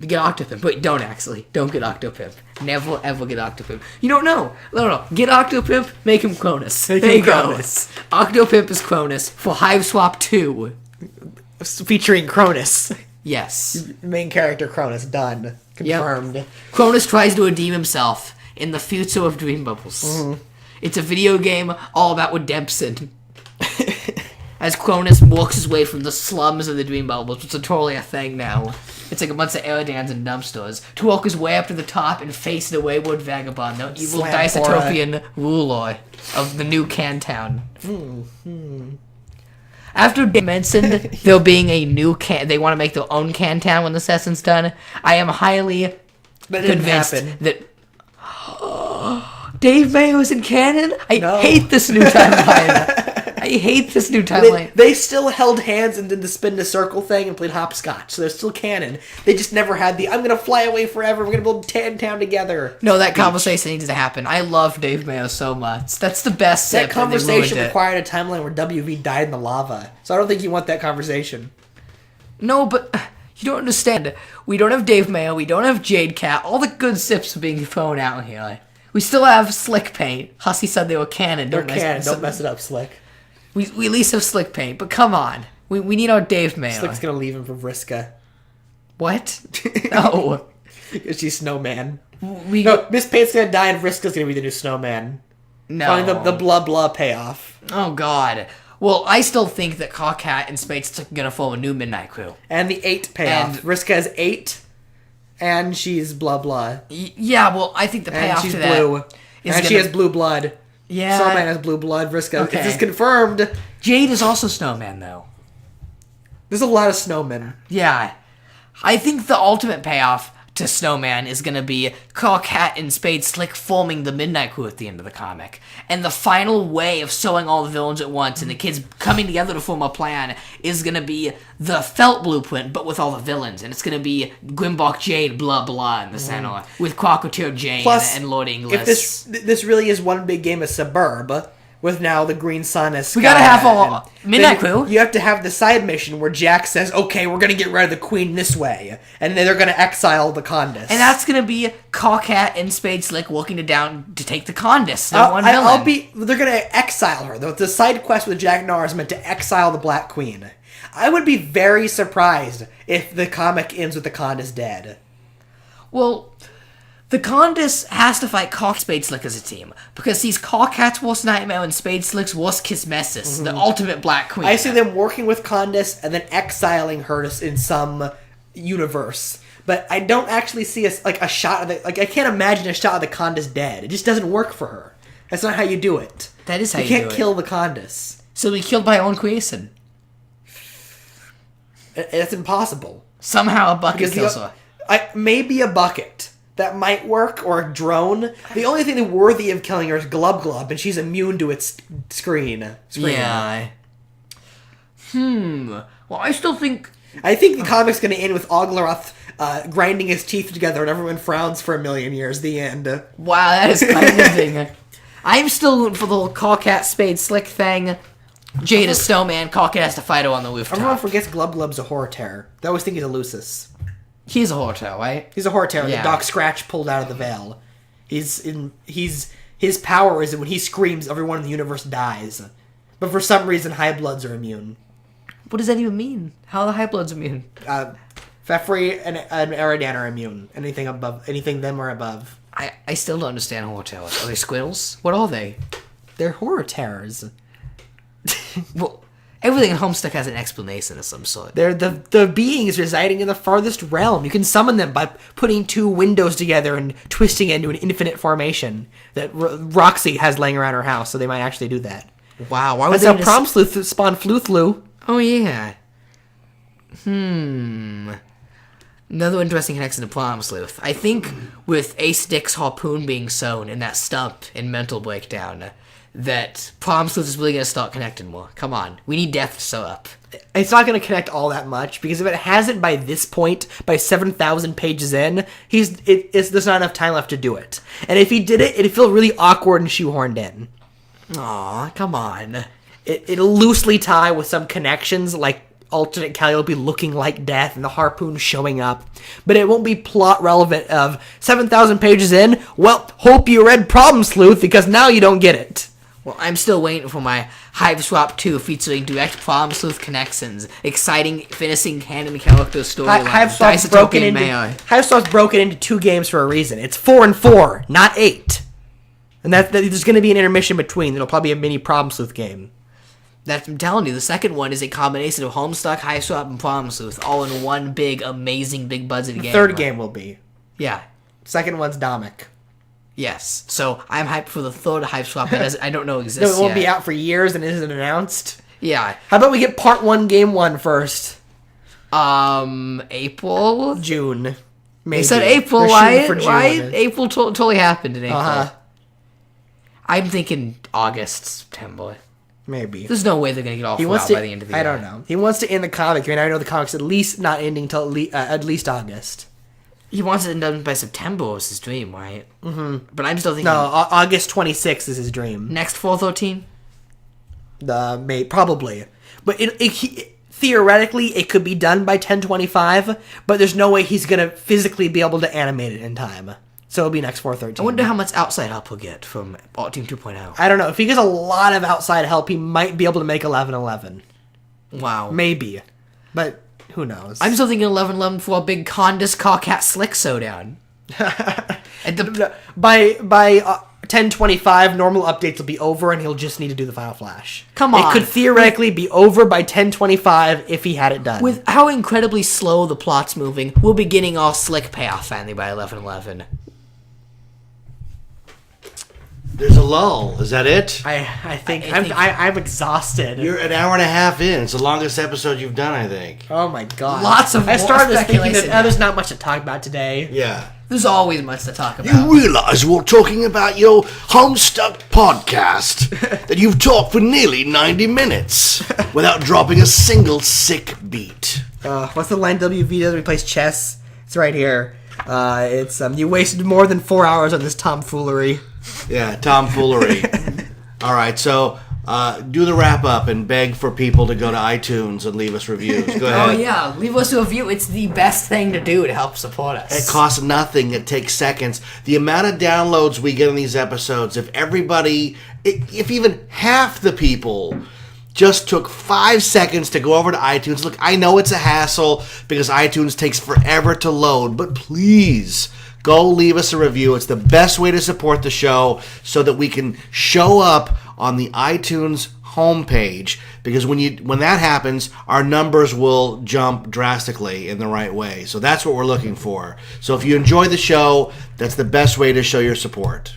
Get Octopimp. Wait, don't actually. Don't get Octopimp. Never ever get Octopimp. You don't know. No. Get Octopimp, make him Cronus. Make there him you go. Cronus. Octopimp is Cronus for Hive Swap 2. Featuring Cronus. Yes. Main character Cronus. Done. Confirmed. Cronus tries to redeem himself in the future of Dream Bubbles. Mm-hmm. It's a video game all about redemption. As Cronus walks his way from the slums of the Dream Bubbles, which is totally a thing now. It's like a bunch of Aerodans and dumpsters. To walk his way up to the top and face the wayward vagabond, the evil Slampora. dystopian ruler of the new Cantown. After they mentioned there being a new they want to make their own Cantown when the session's done, I am highly That didn't convinced happen. that Dave Mayo's in canon. I No. hate this new timeline. I hate this new timeline. They still held hands and did the spin to circle thing and played hopscotch, so they're still canon. They just never had the I'm gonna fly away forever, we're gonna build Town together. No, that conversation needs to happen. I love Dave Mayo so much. That's the best That sip, and they conversation ruined it. required a timeline where WV died in the lava. So I don't think you want that conversation. No, but you don't understand. We don't have Dave Mayo. We don't have Jade Cat. All the good sips are being thrown out here. We still have Slick Paint. Hussey said they were canon. They're canon, don't mess it up, Slick. We at least have Slick Paint, but come on. We need our Dave Mayo. Slick's gonna leave him for Vriska. What? No. Because she's Snowman. We No, Miss Paint's gonna die and Vriska's gonna be the new Snowman. No. Find the blah blah payoff. Oh, God. Well, I still think that Cockhat and Spade's gonna form a new Midnight Crew. And the 8 payoff. And- Vriska has 8, and she's blah blah. Yeah, well, I think the And payoff she's to that blue. is And she gonna- has blue blood. Yeah. Snowman has blue blood. Vriska. Okay. This is confirmed. Jade is also Snowman, though. There's a lot of snowmen. Yeah. I think the ultimate payoff to Snowman is going to be Cat and Spade Slick forming the Midnight Crew at the end of the comic. And the final way of showing all the villains at once and the kids coming together to form a plan is going to be the Felt Blueprint, but with all the villains. And it's going to be Grimbark Jade, blah, blah, in the center, with Crocodile Jane Plus, and Lord Inglis. If this really is one big game of Suburb, with now the Green Sun as Sky, we gotta have all Midnight Crew. You have to have the side mission where Jack says, "Okay, we're gonna get rid of the Queen this way," and then they're gonna exile the Condis. And that's gonna be Cat and Spade Slick working down to take the Condis. They're gonna exile her. The side quest with Jack Nar is meant to exile the Black Queen. I would be very surprised if the comic ends with the Condis dead. Well, the Condis has to fight Spade Slick as a team, because he's Cat's worst nightmare and Spade Slick's worst Kismesis, the ultimate Black Queen. I see them working with Condis and then exiling her in some universe. But I don't actually see a shot of the... I can't imagine a shot of the Condis dead. It just doesn't work for her. That's not how you do it. That is how you do it. You can't kill the Condis. So we killed by our own creation. That's impossible. Somehow a bucket kills her. Maybe a bucket. That might work, or a drone. The only thing worthy of killing her is Glub Glub, and she's immune to its screen. Yeah. Well, I still think... I think the comic's going to end with Oglaroth grinding his teeth together and everyone frowns for 1,000,000 years. The end. Wow, that is kind of thing. I'm still rooting for the whole Cat Spade Slick thing. Jade is Snowman, Cat has to fight her on the rooftop. Everyone forgets Glub Glub's a horror terror. They always think he's a Lucis. He's a horror terror, right? He's a horror terror. Yeah. The Doc Scratch pulled out of the veil. His power is that when he screams, everyone in the universe dies. But for some reason, High Bloods are immune. What does that even mean? How are the High Bloods immune? Fefri and Eridan are immune. Anything them or above. I still don't understand horror terrors. Are they squirrels? What are they? They're horror terrors. Well, everything in Homestuck has an explanation of some sort. They're the beings residing in the farthest realm. You can summon them by putting two windows together and twisting it into an infinite formation that Roxy has laying around her house, so they might actually do that. Wow, why would That's how Prom Sleuth spawned Floothlu. Oh, yeah. Another interesting connection to Prom Sleuth. I think with Ace Dick's harpoon being sewn in that stump in Mental Breakdown, that Prom Sleuth is really going to start connecting more. Come on. We need Death to sew up. It's not going to connect all that much, because if it hasn't by this point, by 7,000 pages in, there's not enough time left to do it. And if he did it, it'd feel really awkward and shoehorned in. Aw, come on. It'll loosely tie with some connections, like alternate Calliope looking like Death and the harpoon showing up. But it won't be plot relevant of 7,000 pages in, well, hope you read Problem Sleuth, because now you don't get it. Well, I'm still waiting for my Hive Swap 2 featuring direct Problem Sleuth connections, exciting, finishing canon character storyline. Hive Swap's broken into 2 games for a reason. It's 4 and 4, not 8. And there's going to be an intermission between. It'll probably be a mini Problem Sleuth game. I'm telling you, the second one is a combination of Homestuck, Hive Swap, and Problem Sleuth, all in one big, amazing, big budget game. The third game will be. Yeah. Second one's Domic. Yes. So I'm hyped for the third Hive Swap that I don't know exists No, it won't yet. be out for years and isn't announced. Yeah. How about we get part 1, game 1 first? April? June. Maybe. They said April, They're right? shooting for June. Right? April totally happened in April. Uh-huh. I'm thinking August, September. Maybe. There's no way they're going to get all full out by the end of the year. I don't know. He wants to end the comic. I mean, I know the comic's at least not ending till at least August. He wants it done by September was his dream, right? Mm-hmm. But I'm still thinking... No, August 26th is his dream. Next 413? Probably. But theoretically, it could be done by 10/25, but there's no way he's going to physically be able to animate it in time. So it'll be next 413. I wonder how much outside help he'll get from Team 2.0. I don't know. If he gets a lot of outside help, he might be able to make 11/11. Wow. Maybe. But who knows? I'm still thinking 11/11 for a big Condis Cat Slick showdown. By 10/25, normal updates will be over, and he'll just need to do the Final Flash. Come on. It could theoretically be over by 10/25 if he had it done. With how incredibly slow the plot's moving, we'll be getting our Slick payoff finally by 11/11. There's a lull. Is that it? I think I'm exhausted. You're an hour and a half in. It's the longest episode you've done, I think. Oh my god. Lots of I started more this thinking that speculation. there's not much to talk about today. Yeah. There's always much to talk about. You realize we're talking about your Homestuck Podcast that you've talked for nearly 90 minutes without dropping a single sick beat. What's the line WV does replace chess? It's right here. It's you wasted more than 4 hours on this tomfoolery. Yeah, tomfoolery. All right, so do the wrap up and beg for people to go to iTunes and leave us reviews. Go ahead. Oh yeah, leave us a review. It's the best thing to do to help support us. It costs nothing. It takes seconds. The amount of downloads we get on these episodes, if even half the people just took 5 seconds to go over to iTunes. Look, I know it's a hassle because iTunes takes forever to load, but please go leave us a review. It's the best way to support the show so that we can show up on the iTunes homepage, because when that happens, our numbers will jump drastically in the right way. So that's what we're looking for. So if you enjoy the show, that's the best way to show your support.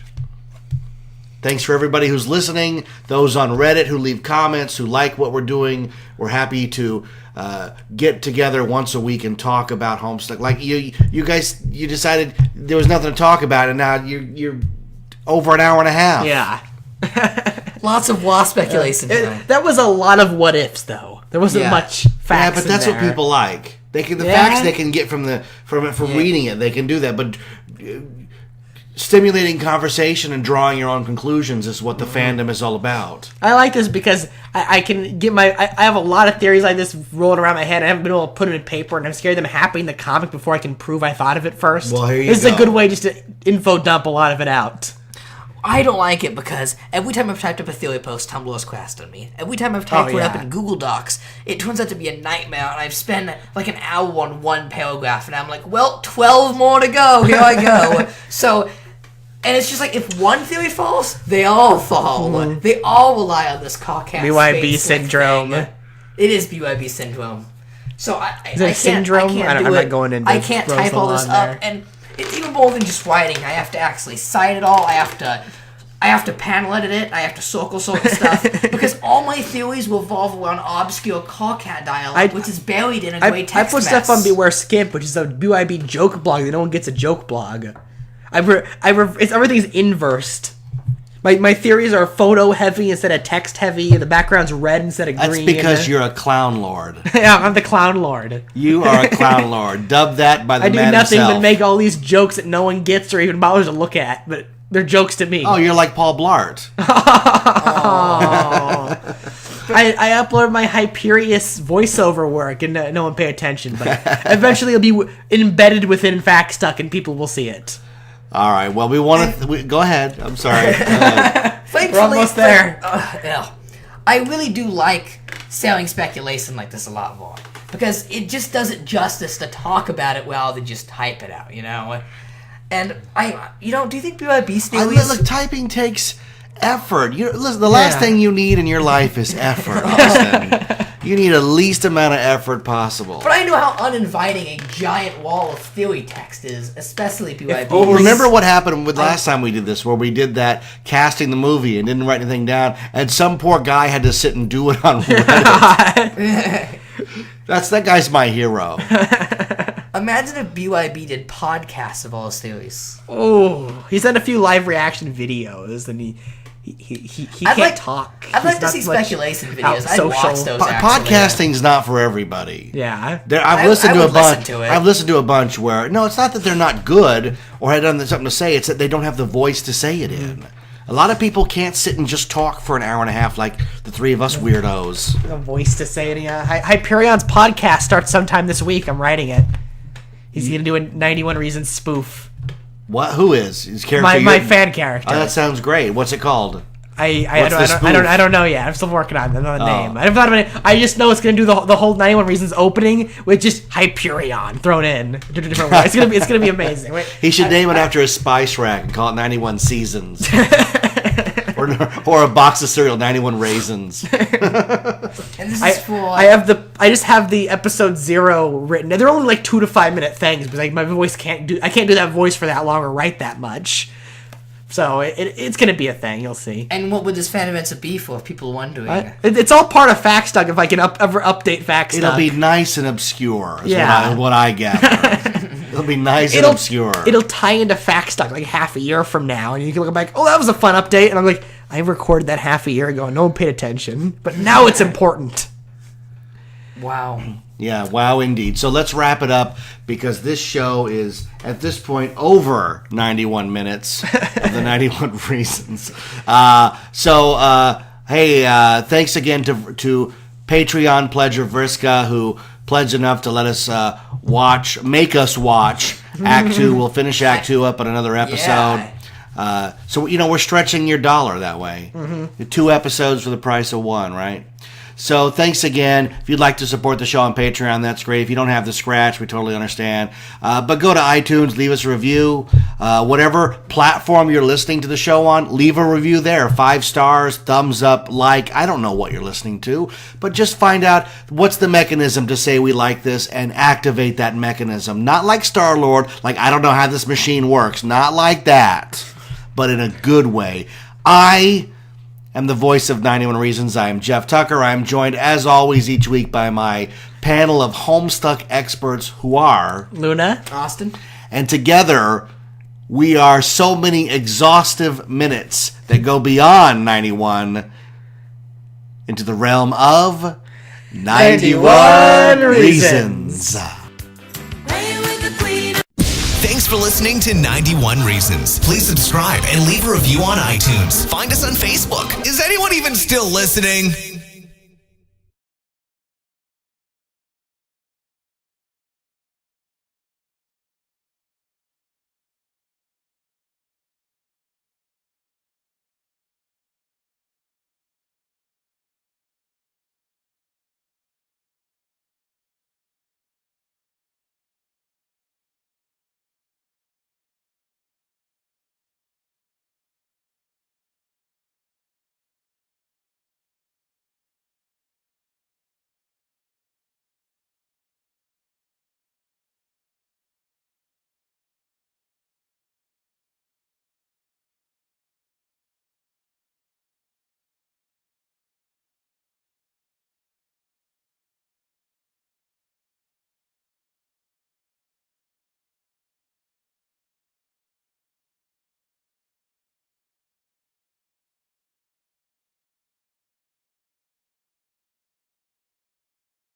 Thanks for everybody who's listening, those on Reddit who leave comments, who like what we're doing. We're happy to get together once a week and talk about Homestuck. Like you guys, you decided there was nothing to talk about, and now you're over an hour and a half. Yeah. Lots of wild speculation. That was a lot of what ifs, though. There wasn't much facts. Yeah, but that's in what there. people like. The Yeah. facts they can get from reading it. They can do that, but stimulating conversation and drawing your own conclusions is what the fandom is all about. I like this because I can get I have a lot of theories like this rolling around my head. I haven't been able to put them in paper, and I'm scared of them happening in the comic before I can prove I thought of it first. Well, here you This is go. a good way just to info dump a lot of it out. I don't like it because every time I've typed up a theory post, Tumblr's crashed on me. Every time I've typed one up in Google Docs, it turns out to be a nightmare, and I've spent like an hour on one paragraph, and I'm like, well, 12 more to go. Here I go. So, and it's just like, if one theory falls, they all fall. They all rely on this Caucasian BYB syndrome. It is BYB syndrome. So Is it a syndrome? I'm not going into I can't gross type all this on there. up, and it's even more than just writing. I have to actually cite it all. I have to panel edit it. I have to circle sort the stuff because all my theories will revolve around obscure Caucat dialogue, which is buried in a great text I put mess. stuff on Beware Skimp, which is a BYB joke blog that no one gets a joke blog. Everything's inversed. My theories are photo heavy instead of text heavy, and the background's red instead of That's green. because you're a clown lord. Yeah, I'm the clown lord. You are a clown lord. Dubbed that by the I do man nothing himself. but make all these jokes that no one gets or even bothers to look at, but they're jokes to me. Oh, you're like Paul Blart. I upload my Hyperius voiceover work and no one pay attention, but eventually it'll be embedded within Factstuck and people will see it. All right. Well, we want to go ahead. I'm sorry. Go ahead. Thankfully, We're almost there. I really do like selling speculation like this a lot more because it just does it justice to talk about it rather than just type it out, you know? And do you think BYB theories... Look, typing takes effort. Listen, the last thing you need in your life is effort, Austin. You need the least amount of effort possible. But I know how uninviting a giant wall of theory text is, especially BYB. Well, remember what happened with last time we did this, where we did that casting the movie and didn't write anything down, and some poor guy had to sit and do it on Reddit. That guy's my hero. Imagine if BYB did podcasts of all his theories. Oh, he's done a few live reaction videos, and he can't talk. I'd like He's to not see much speculation videos. out I'd watch social. those. Actually. Podcasting's not for everybody. Yeah. I've listened to a would listen bunch. to it. I've listened to a bunch where it's not that they're not good or had done something to say. It's that they don't have the voice to say it in. A lot of people can't sit and just talk for an hour and a half like the three of us weirdos. A voice to say it. Yeah. Hyperion's podcast starts sometime this week. I'm writing it. He's gonna do a 91 Reasons spoof. What? Who is his character? My fan character. Oh, that sounds great. What's it called? I don't know yet. I'm still working on the name. I haven't thought of it. I just know it's gonna do the whole 91 Reasons opening with just Hyperion thrown in different ways. It's gonna be amazing. Wait, He should name it after a spice rack and call it 91 Seasons. or a box of cereal, 91 Raisins. And this is for I just have the episode 0 written. They're only like 2 to 5 minute things, but my voice I can't do that voice for that long or write that much. So it's going to be a thing. You'll see. And what would this fan events be for? If people are wondering. It's all part of Fact Stuck. If I can ever update Fact Stuck, It'll be nice and obscure. Is Yeah. what I gather. It'll be nice and obscure. It'll tie into Fact Stuck like half a year from now, and you can look back. Oh, that was a fun update, and I'm like, I recorded that half a year ago, and no one paid attention, but now it's important. Wow. Yeah, wow, indeed. So let's wrap it up because this show is, at this point, over 91 minutes of the 91 Reasons. Hey, thanks again to Patreon pledger Vriska, who pledged enough to let us make us watch Act 2. We'll finish Act 2 up in another episode. Yeah. So, we're stretching your dollar that way. 2 episodes for the price of 1, right? So thanks again. If you'd like to support the show on Patreon, that's great. If you don't have the scratch, we totally understand. But go to iTunes, leave us a review. Whatever platform you're listening to the show on, leave a review there. 5 stars, thumbs up, like. I don't know what you're listening to, but just find out what's the mechanism to say we like this and activate that mechanism. Not like Star-Lord, like I don't know how this machine works. Not like that, but in a good way. I am the voice of 91 Reasons. I am Jeff Tucker. I am joined, as always, each week by my panel of Homestuck experts who are Luna, Austin. And together, we are so many exhaustive minutes that go beyond 91 into the realm of 91 Reasons. Thanks for listening to 91 Reasons. Please subscribe and leave a review on iTunes. Find us on Facebook. Is anyone even still listening?